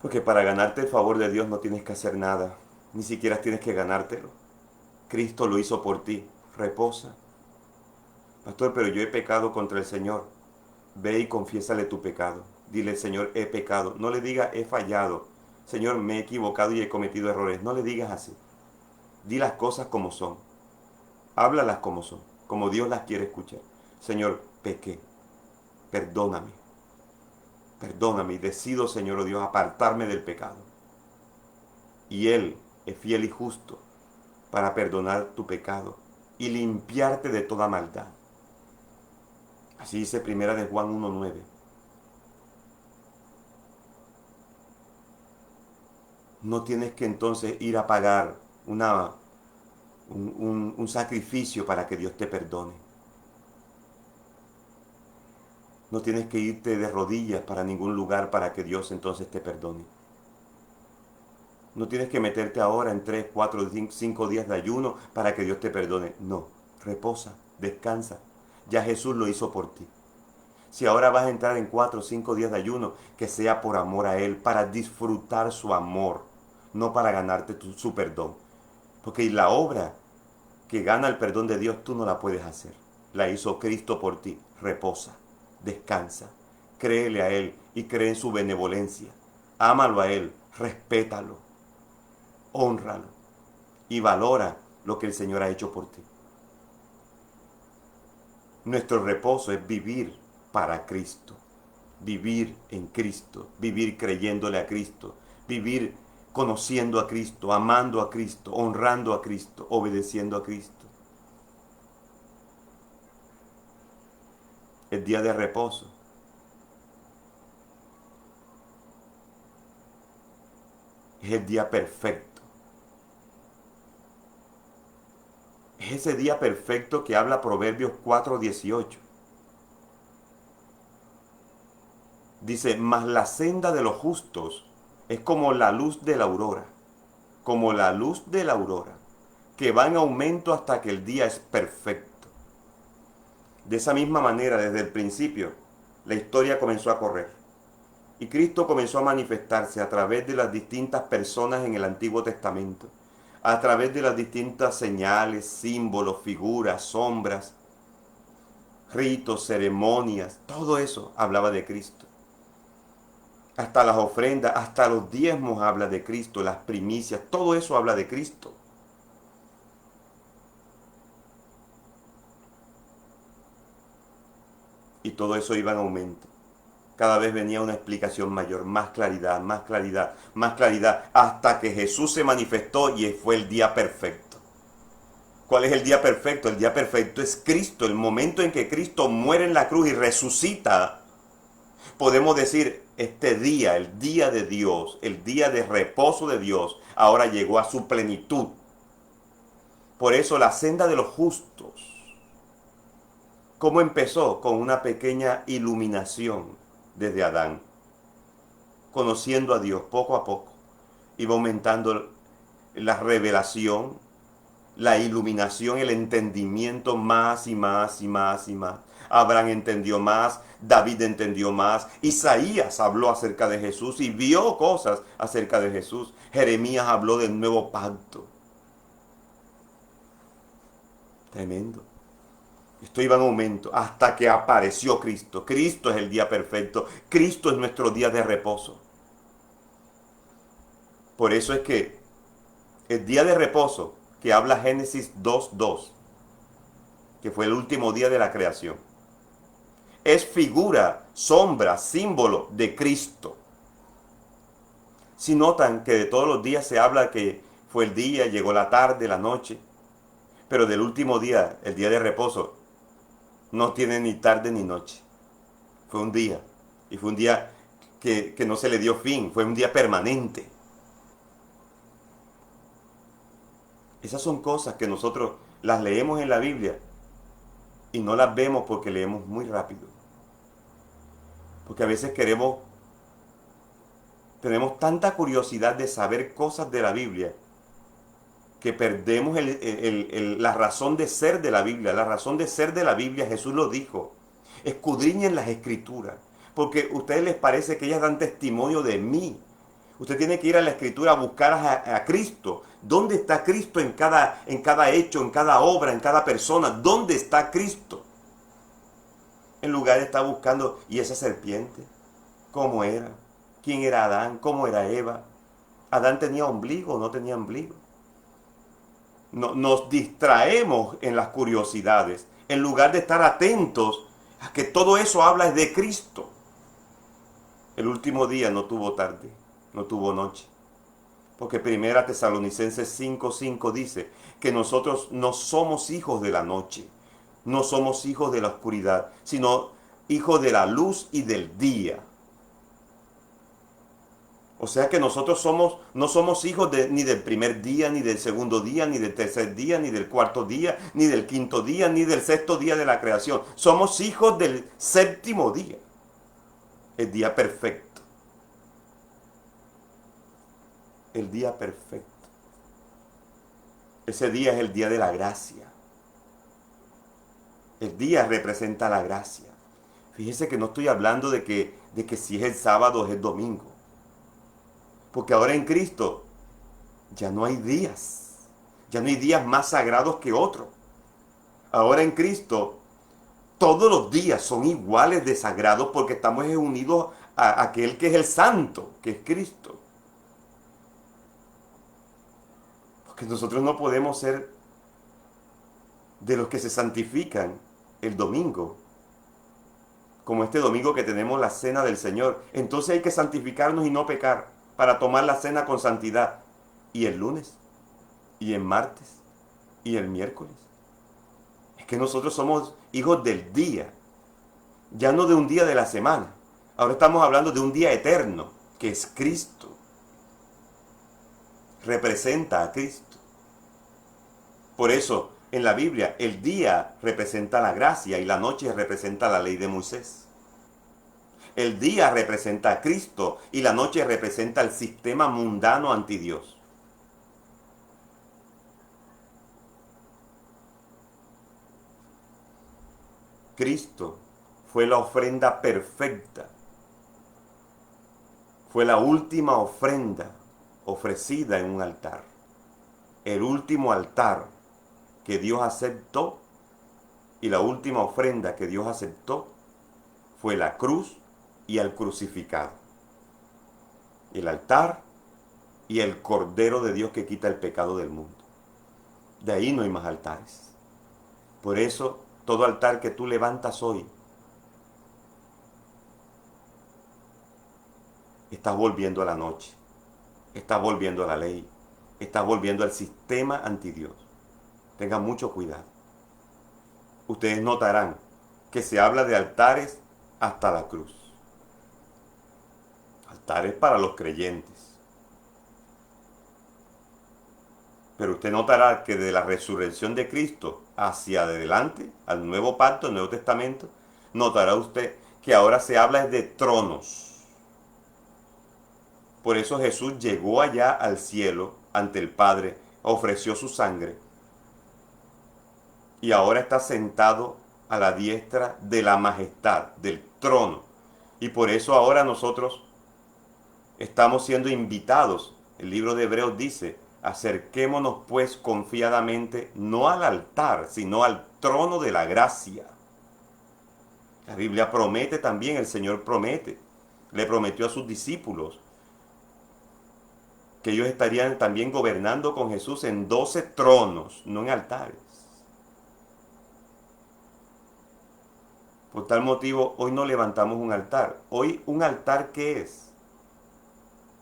Porque para ganarte el favor de Dios no tienes que hacer nada, ni siquiera tienes que ganártelo. Cristo lo hizo por ti. Reposa. Pastor, pero yo he pecado contra el Señor. Ve y confiésale tu pecado. Dile, Señor, he pecado. No le digas, he fallado. Señor, me he equivocado y he cometido errores. No le digas así. Di las cosas como son. Háblalas como son, como Dios las quiere escuchar. Señor, pequé. Perdóname. Perdóname y decido, Señor, oh Dios, apartarme del pecado. Y Él es fiel y justo para perdonar tu pecado y limpiarte de toda maldad. Así dice primera de Juan 1:9. No tienes que entonces ir a pagar un sacrificio para que Dios te perdone. No tienes que irte de rodillas para ningún lugar para que Dios entonces te perdone. No tienes que meterte ahora en 3, 4, 5 días de ayuno para que Dios te perdone. No, reposa, descansa. Ya Jesús lo hizo por ti. Si ahora vas a entrar en 4 o 5 días de ayuno, que sea por amor a Él, para disfrutar su amor, no para ganarte su perdón. Porque la obra que gana el perdón de Dios, tú no la puedes hacer. La hizo Cristo por ti. Reposa, descansa, créele a Él y cree en su benevolencia. Ámalo a Él, respétalo, hónralo y valora lo que el Señor ha hecho por ti. Nuestro reposo es vivir para Cristo, vivir en Cristo, vivir creyéndole a Cristo, vivir conociendo a Cristo, amando a Cristo, honrando a Cristo, obedeciendo a Cristo. El día de reposo es el día perfecto. Es ese día perfecto que habla Proverbios 4:18. Dice, mas la senda de los justos es como la luz de la aurora, como la luz de la aurora, que va en aumento hasta que el día es perfecto. De esa misma manera, desde el principio, la historia comenzó a correr. Y Cristo comenzó a manifestarse a través de las distintas personas en el Antiguo Testamento, a través de las distintas señales, símbolos, figuras, sombras, ritos, ceremonias, todo eso hablaba de Cristo. Hasta las ofrendas, hasta los diezmos habla de Cristo, las primicias, todo eso habla de Cristo. Y todo eso iba en aumento. Cada vez venía una explicación mayor, más claridad, más claridad, más claridad, hasta que Jesús se manifestó y fue el día perfecto. ¿Cuál es el día perfecto? El día perfecto es Cristo, el momento en que Cristo muere en la cruz y resucita. Podemos decir, este día, el día de Dios, el día de reposo de Dios, ahora llegó a su plenitud. Por eso la senda de los justos, ¿cómo empezó? Con una pequeña iluminación desde Adán, conociendo a Dios poco a poco. Iba aumentando la revelación, la iluminación, el entendimiento más y más y más y más. Abraham entendió más, David entendió más, Isaías habló acerca de Jesús y vio cosas acerca de Jesús. Jeremías habló del nuevo pacto. Tremendo. Esto iba en aumento hasta que apareció Cristo. Cristo es el día perfecto. Cristo es nuestro día de reposo. Por eso es que el día de reposo que habla Génesis 2:2, que fue el último día de la creación, es figura, sombra, símbolo de Cristo. Si notan que de todos los días se habla que fue el día, llegó la tarde, la noche, pero del último día, el día de reposo, no tiene ni tarde ni noche. Fue un día, y fue un día que no se le dio fin, fue un día permanente. Esas son cosas que nosotros las leemos en la Biblia y no las vemos porque leemos muy rápido. Porque a veces tenemos tanta curiosidad de saber cosas de la Biblia que perdemos la razón de ser de la Biblia. La razón de ser de la Biblia, Jesús lo dijo, escudriñen las Escrituras, porque a ustedes les parece que ellas dan testimonio de mí. Usted tiene que ir a la Escritura a buscar a Cristo. ¿Dónde está Cristo en cada hecho, en cada obra, en cada persona? ¿Dónde está Cristo? En lugar de estar buscando, ¿y esa serpiente? ¿Cómo era? ¿Quién era Adán? ¿Cómo era Eva? ¿Adán tenía ombligo o no tenía ombligo? Nos distraemos en las curiosidades, en lugar de estar atentos a que todo eso habla de Cristo. El último día no tuvo tarde, no tuvo noche. Porque 1 Tesalonicenses 5:5 dice que nosotros no somos hijos de la noche, no somos hijos de la oscuridad, sino hijos de la luz y del día. O sea que nosotros no somos hijos ni del primer día, ni del segundo día, ni del tercer día, ni del cuarto día, ni del quinto día, ni del sexto día de la creación. Somos hijos del séptimo día, el día perfecto. El día perfecto. Ese día es el día de la gracia. El día representa la gracia. Fíjese que no estoy hablando de que si es el sábado o es el domingo. Porque ahora en Cristo ya no hay días. Ya no hay días más sagrados que otros. Ahora en Cristo todos los días son iguales de sagrados porque estamos unidos a aquel que es el santo, que es Cristo. Porque nosotros no podemos ser de los que se santifican el domingo, como este domingo que tenemos la cena del Señor. Entonces hay que santificarnos y no pecar para tomar la cena con santidad. Y el lunes, y el martes, y el miércoles. Es que nosotros somos hijos del día, ya no de un día de la semana. Ahora estamos hablando de un día eterno, que es Cristo. Representa a Cristo. Por eso, en la Biblia, el día representa la gracia y la noche representa la ley de Moisés. El día representa a Cristo y la noche representa el sistema mundano anti Dios. Cristo fue la ofrenda perfecta. Fue la última ofrenda ofrecida en un altar. El último altar que Dios aceptó y la última ofrenda que Dios aceptó fue la cruz y el crucificado. El altar y el Cordero de Dios que quita el pecado del mundo. De ahí no hay más altares. Por eso, todo altar que tú levantas hoy, estás volviendo a la noche, estás volviendo a la ley, estás volviendo al sistema anti Dios. Tengan mucho cuidado. Ustedes notarán que se habla de altares hasta la cruz. Altares para los creyentes. Pero usted notará que de la resurrección de Cristo hacia adelante, al nuevo pacto, al Nuevo Testamento, notará usted que ahora se habla de tronos. Por eso Jesús llegó allá al cielo ante el Padre, ofreció su sangre y ahora está sentado a la diestra de la majestad, del trono. Y por eso ahora nosotros estamos siendo invitados. El libro de Hebreos dice: acerquémonos pues confiadamente, no al altar, sino al trono de la gracia. La Biblia promete también, el Señor promete, le prometió a sus discípulos que ellos estarían también gobernando con Jesús en 12 tronos, no en altares. Por tal motivo, hoy no levantamos un altar. Hoy, ¿un altar qué es?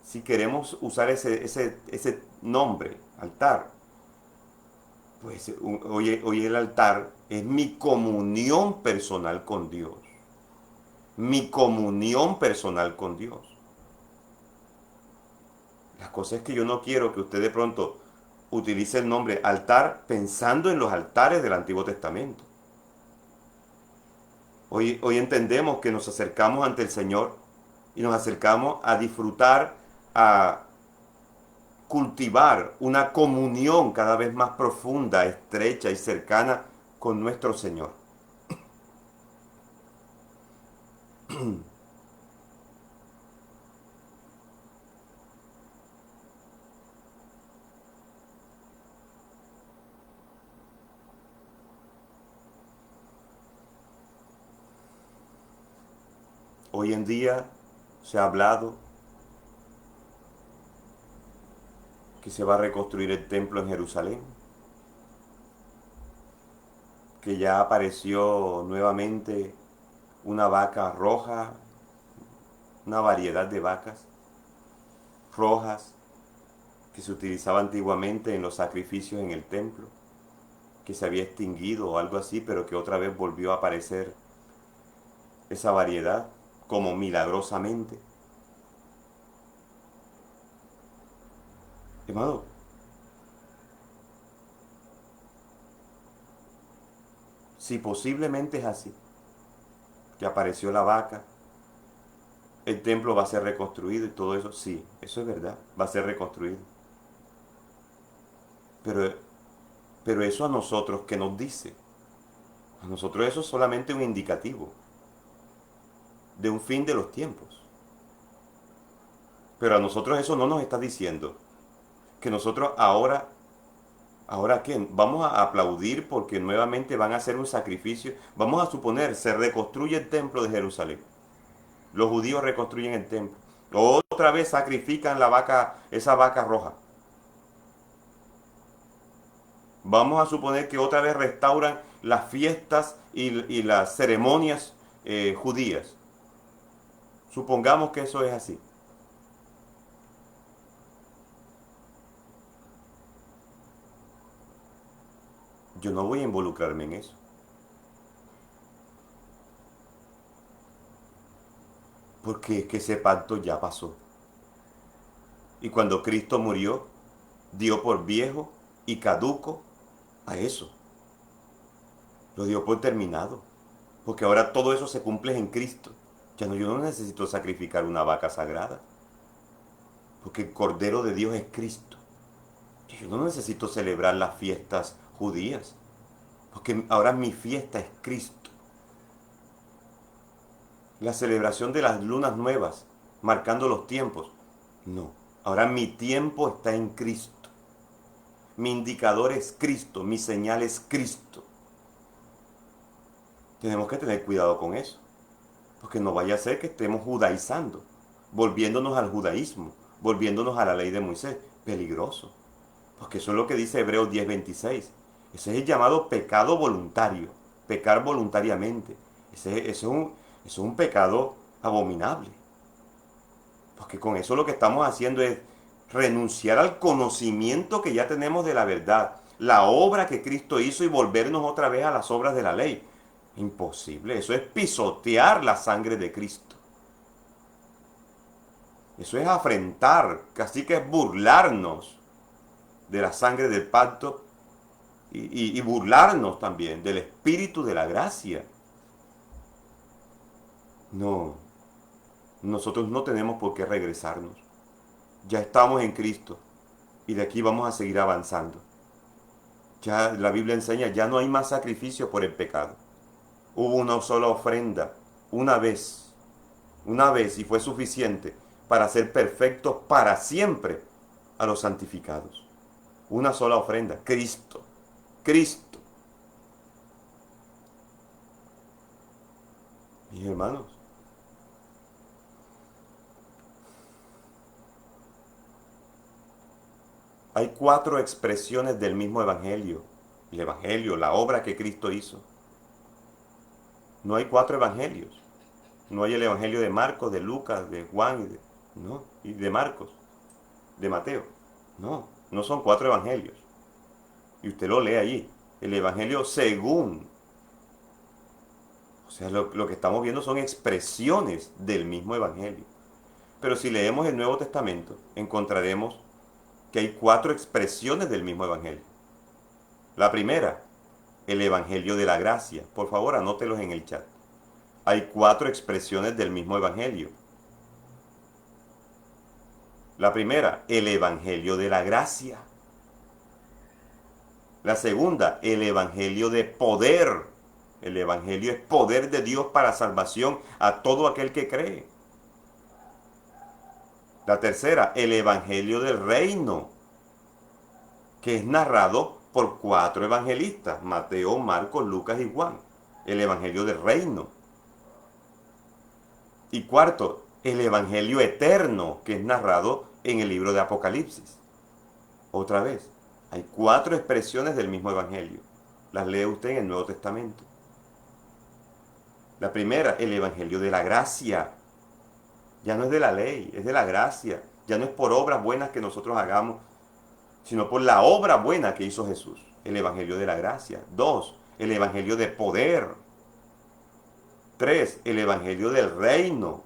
Si queremos usar ese nombre, altar, pues hoy el altar es mi comunión personal con Dios. Mi comunión personal con Dios. La cosa es que yo no quiero que usted de pronto utilice el nombre altar pensando en los altares del Antiguo Testamento. Hoy entendemos que nos acercamos ante el Señor y nos acercamos a disfrutar, a cultivar una comunión cada vez más profunda, estrecha y cercana con nuestro Señor. Hoy en día se ha hablado que se va a reconstruir el templo en Jerusalén, que ya apareció nuevamente una vaca roja, una variedad de vacas rojas que se utilizaba antiguamente en los sacrificios en el templo, que se había extinguido o algo así, pero que otra vez volvió a aparecer esa variedad como milagrosamente. Hermano, si posiblemente es así, que apareció la vaca, el templo va a ser reconstruido y todo eso, sí, eso es verdad, va a ser reconstruido. Pero, pero eso a nosotros, ¿qué nos dice? A nosotros eso es solamente un indicativo de un fin de los tiempos. Pero a nosotros eso no nos está diciendo que nosotros ¿ahora qué? Vamos a aplaudir porque nuevamente van a hacer un sacrificio. Vamos a suponer, se reconstruye el templo de Jerusalén. Los judíos reconstruyen el templo. Otra vez sacrifican la vaca, esa vaca roja. Vamos a suponer que otra vez restauran las fiestas y las ceremonias judías. Supongamos que eso es así. Yo no voy a involucrarme en eso. Porque es que ese pacto ya pasó. Y cuando Cristo murió, dio por viejo y caduco a eso. Lo dio por terminado. Porque ahora todo eso se cumple en Cristo. Ya no, yo no necesito sacrificar una vaca sagrada. Porque el Cordero de Dios es Cristo. Yo no necesito celebrar las fiestas judías. Porque ahora mi fiesta es Cristo. La celebración de las lunas nuevas, marcando los tiempos. No. Ahora mi tiempo está en Cristo. Mi indicador es Cristo. Mi señal es Cristo. Tenemos que tener cuidado con eso. Porque no vaya a ser que estemos judaizando, volviéndonos al judaísmo, volviéndonos a la ley de Moisés. Peligroso. Porque eso es lo que dice Hebreos 10:26. Ese es el llamado pecado voluntario. Pecar voluntariamente. Eso es un pecado abominable. Porque con eso lo que estamos haciendo es renunciar al conocimiento que ya tenemos de la verdad. La obra que Cristo hizo y volvernos otra vez a las obras de la ley. Imposible. Eso es pisotear la sangre de Cristo. Eso es afrentar, casi que es burlarnos de la sangre del pacto y burlarnos también del espíritu de la gracia. No, nosotros no tenemos por qué regresarnos. Ya estamos en Cristo y de aquí vamos a seguir avanzando. Ya la Biblia enseña, ya no hay más sacrificio por el pecado. Hubo una sola ofrenda, una vez y fue suficiente para ser perfectos para siempre a los santificados. Una sola ofrenda, Cristo. Cristo. Mis hermanos, hay 4 expresiones del mismo evangelio. El evangelio, la obra que Cristo hizo. No hay 4 evangelios. No hay el evangelio de Marcos, de Lucas, de Juan, no, y de Marcos, de Mateo. No, no son 4 evangelios. Y usted lo lee allí. El evangelio según. O sea, lo que estamos viendo son expresiones del mismo evangelio. Pero si leemos el Nuevo Testamento, encontraremos que hay 4 expresiones del mismo evangelio. La primera, el evangelio de la gracia. Por favor, anótelos en el chat. Hay 4 expresiones del mismo evangelio. La primera, el evangelio de la gracia. La segunda, el evangelio de poder. El evangelio es poder de Dios para salvación a todo aquel que cree. La tercera, el evangelio del reino, que es narrado por 4 evangelistas, Mateo, Marcos, Lucas y Juan. El evangelio del reino. Y cuarto, el evangelio eterno, que es narrado en el libro de Apocalipsis. Otra vez, hay 4 expresiones del mismo evangelio. Las lee usted en el Nuevo Testamento. La primera, el evangelio de la gracia. Ya no es de la ley, es de la gracia. Ya no es por obras buenas que nosotros hagamos, sino por la obra buena que hizo Jesús. El evangelio de la gracia. 2, el evangelio de poder. 3, el evangelio del reino.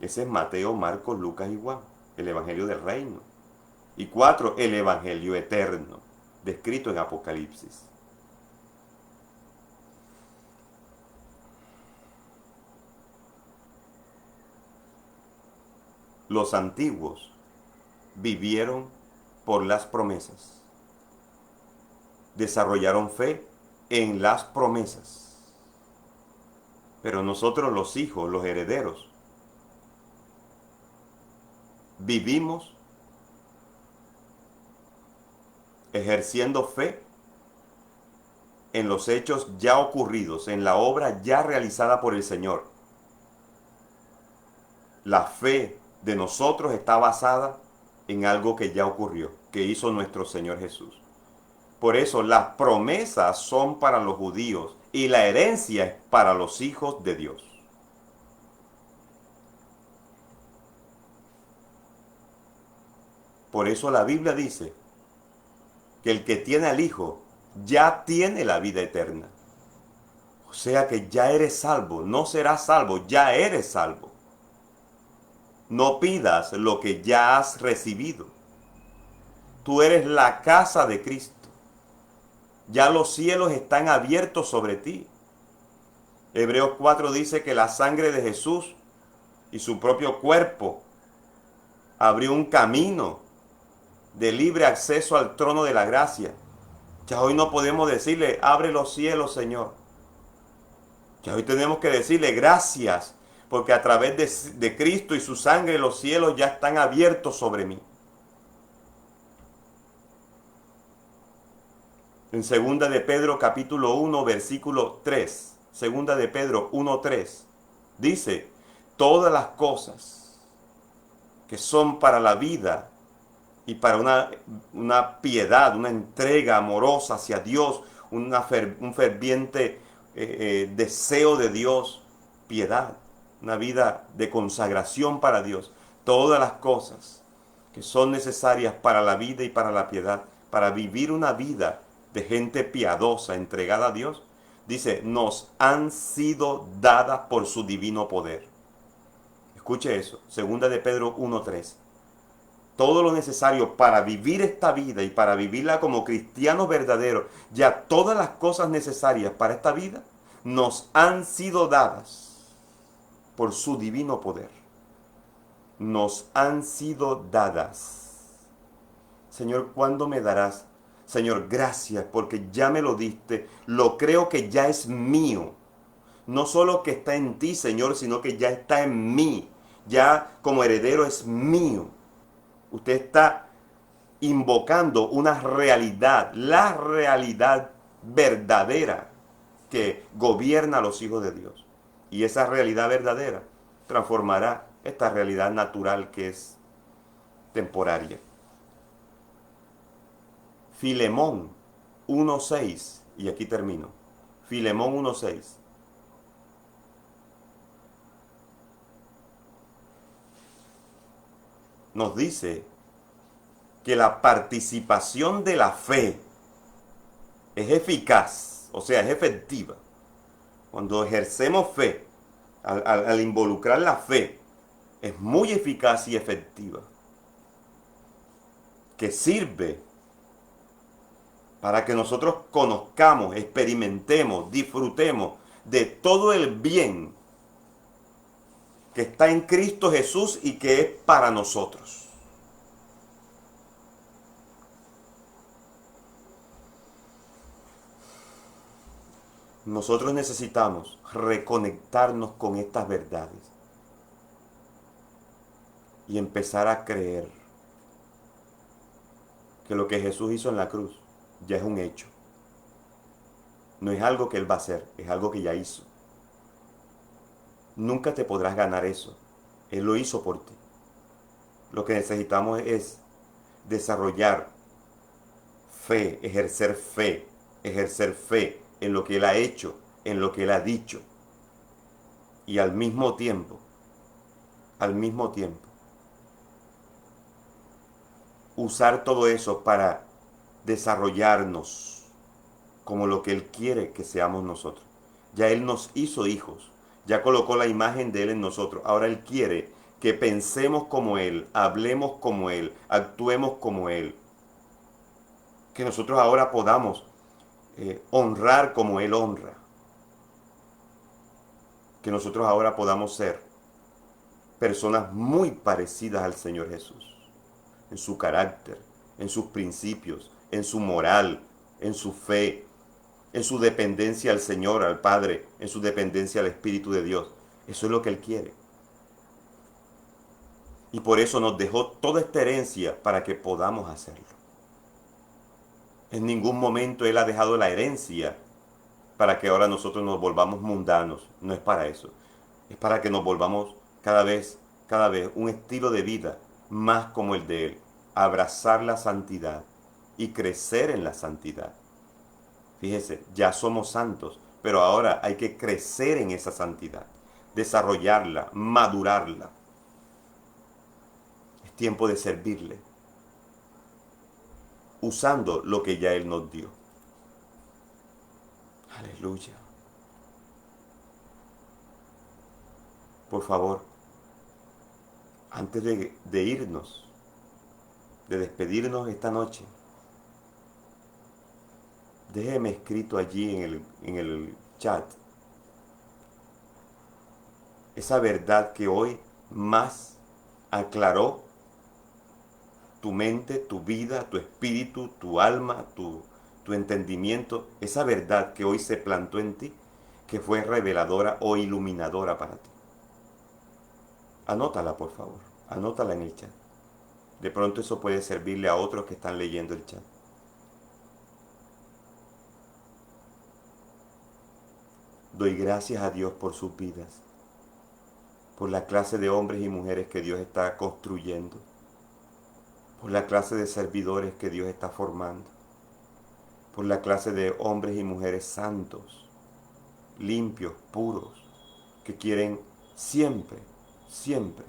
Ese es Mateo, Marcos, Lucas y Juan. El evangelio del reino. Y 4, el Evangelio eterno, descrito en Apocalipsis. Los antiguos vivieron por las promesas, desarrollaron fe en las promesas. Pero nosotros los hijos, los herederos, vivimos ejerciendo fe en los hechos ya ocurridos, en la obra ya realizada por el Señor. La fe de nosotros está basada en algo que ya ocurrió, que hizo nuestro Señor Jesús. Por eso las promesas son para los judíos y la herencia es para los hijos de Dios. Por eso la Biblia dice que el que tiene al Hijo ya tiene la vida eterna. O sea que ya eres salvo, no serás salvo, ya eres salvo. No pidas lo que ya has recibido. Tú eres la casa de Cristo. Ya los cielos están abiertos sobre ti. Hebreos 4 dice que la sangre de Jesús y su propio cuerpo abrió un camino de libre acceso al trono de la gracia. Ya hoy no podemos decirle, abre los cielos, Señor. Ya hoy tenemos que decirle gracias, porque a través de Cristo y su sangre los cielos ya están abiertos sobre mí. En 2 de Pedro capítulo 1 versículo 3, 2 de Pedro 1:3, dice, todas las cosas que son para la vida y para una piedad, una entrega amorosa hacia Dios, un ferviente deseo de Dios, piedad, una vida de consagración para Dios, todas las cosas que son necesarias para la vida y para la piedad, para vivir una vida de gente piadosa, entregada a Dios, dice, nos han sido dadas por su divino poder. Escuche eso, 2 de Pedro 1:3. Todo lo necesario para vivir esta vida y para vivirla como cristianos verdaderos, ya todas las cosas necesarias para esta vida nos han sido dadas por su divino poder. Nos han sido dadas. Señor, ¿cuándo me darás? Señor, gracias porque ya me lo diste. Lo creo que ya es mío. No solo que está en ti, Señor, sino que ya está en mí. Ya como heredero es mío. Usted está invocando una realidad, la realidad verdadera que gobierna a los hijos de Dios. Y esa realidad verdadera transformará esta realidad natural que es temporaria. Filemón 1:6, y aquí termino. Filemón 1:6. Nos dice que la participación de la fe es eficaz, o sea, es efectiva. Cuando ejercemos fe, al involucrar la fe, es muy eficaz y efectiva. Que sirve para que nosotros conozcamos, experimentemos, disfrutemos de todo el bien que está en Cristo Jesús y que es para nosotros. Nosotros necesitamos reconectarnos con estas verdades y empezar a creer que lo que Jesús hizo en la cruz ya es un hecho. No es algo que Él va a hacer, es algo que ya hizo. Nunca te podrás ganar eso. Él lo hizo por ti. Lo que necesitamos es desarrollar fe, ejercer fe en lo que Él ha hecho, en lo que Él ha dicho. Y al mismo tiempo, usar todo eso para desarrollarnos como lo que Él quiere que seamos nosotros. Ya Él nos hizo hijos, ya colocó la imagen de Él en nosotros. Ahora Él quiere que pensemos como Él, hablemos como Él, actuemos como Él. Que nosotros ahora podamos honrar como Él honra. Que nosotros ahora podamos ser personas muy parecidas al Señor Jesús, en su carácter, en sus principios, en su moral, en su fe, en su dependencia al Señor, al Padre, en su dependencia al Espíritu de Dios. Eso es lo que Él quiere. Y por eso nos dejó toda esta herencia para que podamos hacerlo. En ningún momento Él ha dejado la herencia para que ahora nosotros nos volvamos mundanos. No es para eso. Es para que nos volvamos cada vez un estilo de vida más como el de Él. Abrazar la santidad y crecer en la santidad. Fíjese, ya somos santos, pero ahora hay que crecer en esa santidad, desarrollarla, madurarla. Es tiempo de servirle, usando lo que ya Él nos dio. Aleluya. Por favor, antes de irnos, de despedirnos esta noche, déjeme escrito allí en el chat esa verdad que hoy más aclaró tu mente, tu vida, tu espíritu, tu alma, tu entendimiento, esa verdad que hoy se plantó en ti, que fue reveladora o iluminadora para ti. Anótala, por favor, anótala en el chat. De pronto eso puede servirle a otros que están leyendo el chat. Doy gracias a Dios por sus vidas, por la clase de hombres y mujeres que Dios está construyendo, por la clase de servidores que Dios está formando, por la clase de hombres y mujeres santos, limpios, puros, que quieren siempre, siempre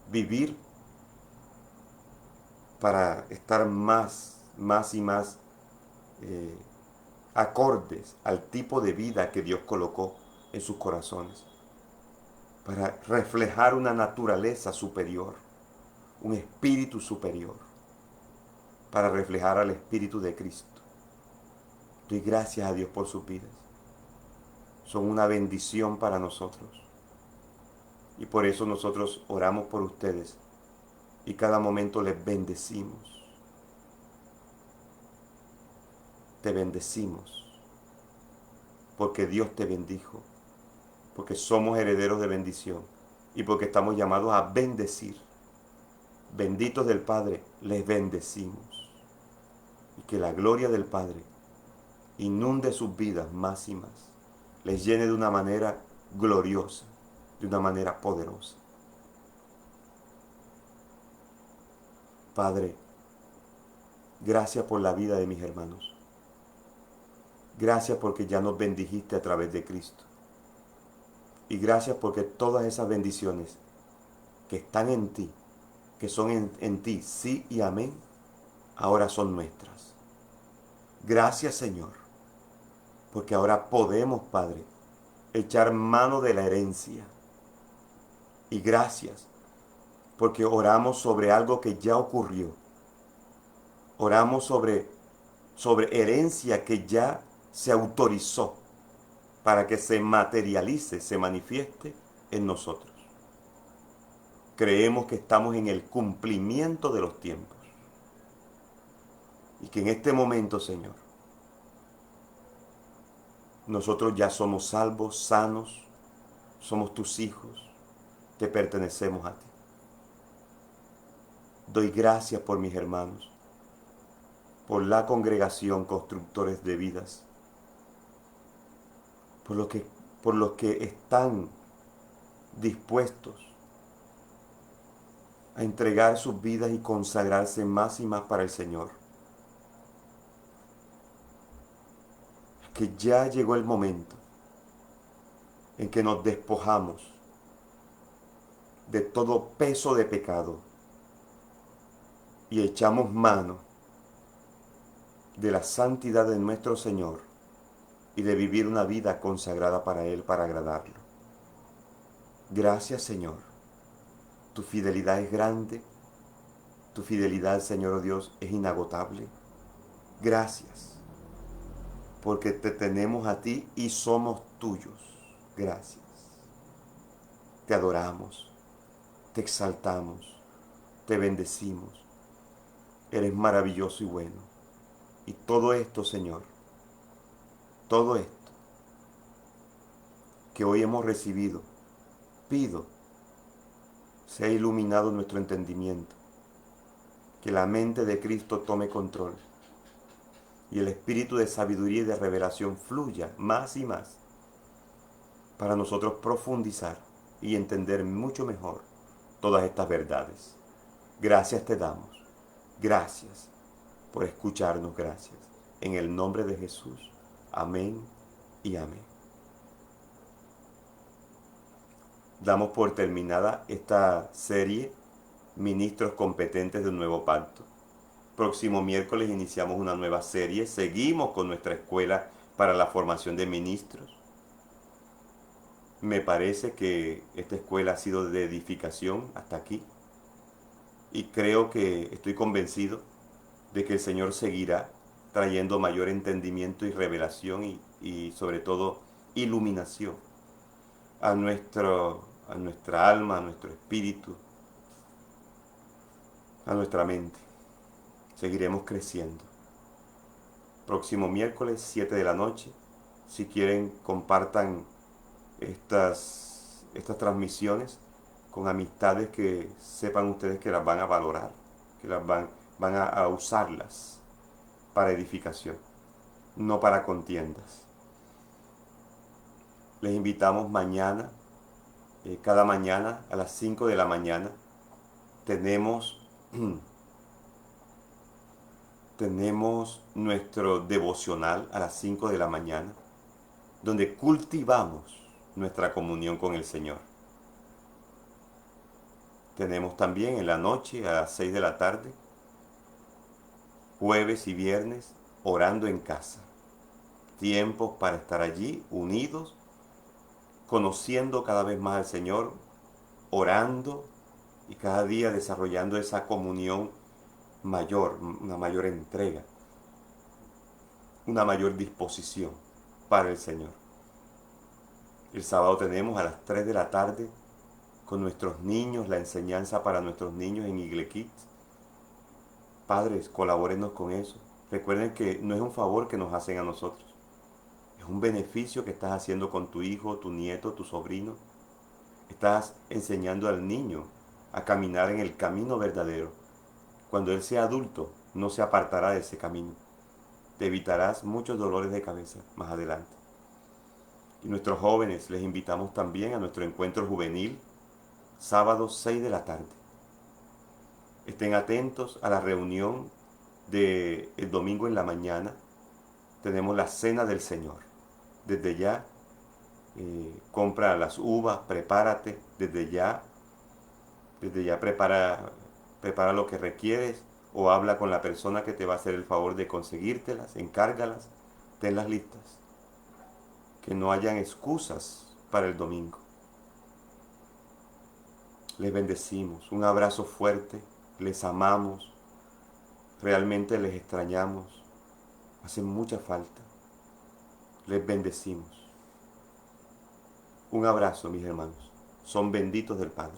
vivir para estar más y más acordes al tipo de vida que Dios colocó en sus corazones, para reflejar una naturaleza superior, un espíritu superior, para reflejar al Espíritu de Cristo. Doy gracias a Dios por sus vidas. Son una bendición para nosotros. Y por eso nosotros oramos por ustedes y cada momento les bendecimos. Te bendecimos porque Dios te bendijo, porque somos herederos de bendición y porque estamos llamados a bendecir. Benditos del Padre, les bendecimos. Y que la gloria del Padre inunde sus vidas más y más, les llene de una manera gloriosa, de una manera poderosa. Padre, gracias por la vida de mis hermanos. Gracias porque ya nos bendijiste a través de Cristo. Y gracias porque todas esas bendiciones que están en ti, que son en ti, sí y amén, ahora son nuestras. Gracias, Señor, porque ahora podemos, Padre, echar mano de la herencia. Y gracias, porque oramos sobre algo que ya ocurrió. Oramos sobre herencia que ya se autorizó para que se materialice, se manifieste en nosotros. Creemos que estamos en el cumplimiento de los tiempos. Y que en este momento, Señor, nosotros ya somos salvos, sanos, somos tus hijos, te pertenecemos a ti. Doy gracias por mis hermanos, por la congregación Constructores de Vidas, por los que están dispuestos a entregar sus vidas y consagrarse más y más para el Señor. Que ya llegó el momento en que nos despojamos de todo peso de pecado y echamos mano de la santidad de nuestro Señor y de vivir una vida consagrada para Él, para agradarlo. Gracias, Señor, Tu fidelidad es grande. Tu fidelidad, Señor oh Dios, es inagotable. Gracias, porque te tenemos a ti y somos tuyos. Gracias. Te adoramos, te exaltamos, te bendecimos. Eres maravilloso y bueno. Y todo esto, Señor, todo esto que hoy hemos recibido, pido, sea iluminado nuestro entendimiento, que la mente de Cristo tome control y el espíritu de sabiduría y de revelación fluya más y más para nosotros profundizar y entender mucho mejor todas estas verdades. Gracias te damos. Gracias por escucharnos. Gracias. En el nombre de Jesús. Amén y amén. Damos por terminada esta serie, Ministros Competentes del Nuevo Pacto. Próximo miércoles iniciamos una nueva serie. Seguimos con nuestra escuela para la formación de ministros. Me parece que esta escuela ha sido de edificación hasta aquí. Y creo que estoy convencido de que el Señor seguirá trayendo mayor entendimiento y revelación y sobre todo iluminación a nuestra alma, a nuestro espíritu, a nuestra mente. Seguiremos creciendo. Próximo miércoles, 7 de la noche. Si quieren, compartan estas transmisiones con amistades que sepan ustedes que las van a valorar, que las van a usarlas para edificación, no para contiendas. Les invitamos mañana, cada mañana a las 5 de la mañana, tenemos nuestro devocional a las 5 de la mañana, donde cultivamos nuestra comunión con el Señor. Tenemos también en la noche a las 6 de la tarde, jueves y viernes, orando en casa. Tiempos para estar allí unidos, conociendo cada vez más al Señor, orando y cada día desarrollando esa comunión mayor, una mayor entrega, una mayor disposición para el Señor. El sábado tenemos a las 3 de la tarde con nuestros niños, la enseñanza para nuestros niños en Igle Kids. Padres, colabórenos con eso. Recuerden que no es un favor que nos hacen a nosotros. Es un beneficio que estás haciendo con tu hijo, tu nieto, tu sobrino. Estás enseñando al niño a caminar en el camino verdadero. Cuando él sea adulto, no se apartará de ese camino. Te evitarás muchos dolores de cabeza más adelante. Y nuestros jóvenes les invitamos también a nuestro encuentro juvenil, sábado 6 de la tarde. Estén atentos a la reunión del domingo en la mañana. Tenemos la cena del Señor. Desde ya, compra las uvas, prepárate. Desde ya prepara lo que requieres o habla con la persona que te va a hacer el favor de conseguírtelas, encárgalas, tenlas listas. Que no hayan excusas para el domingo. Les bendecimos, un abrazo fuerte, les amamos, realmente les extrañamos, hacen mucha falta. Les bendecimos. Un abrazo, mis hermanos, son benditos del Padre.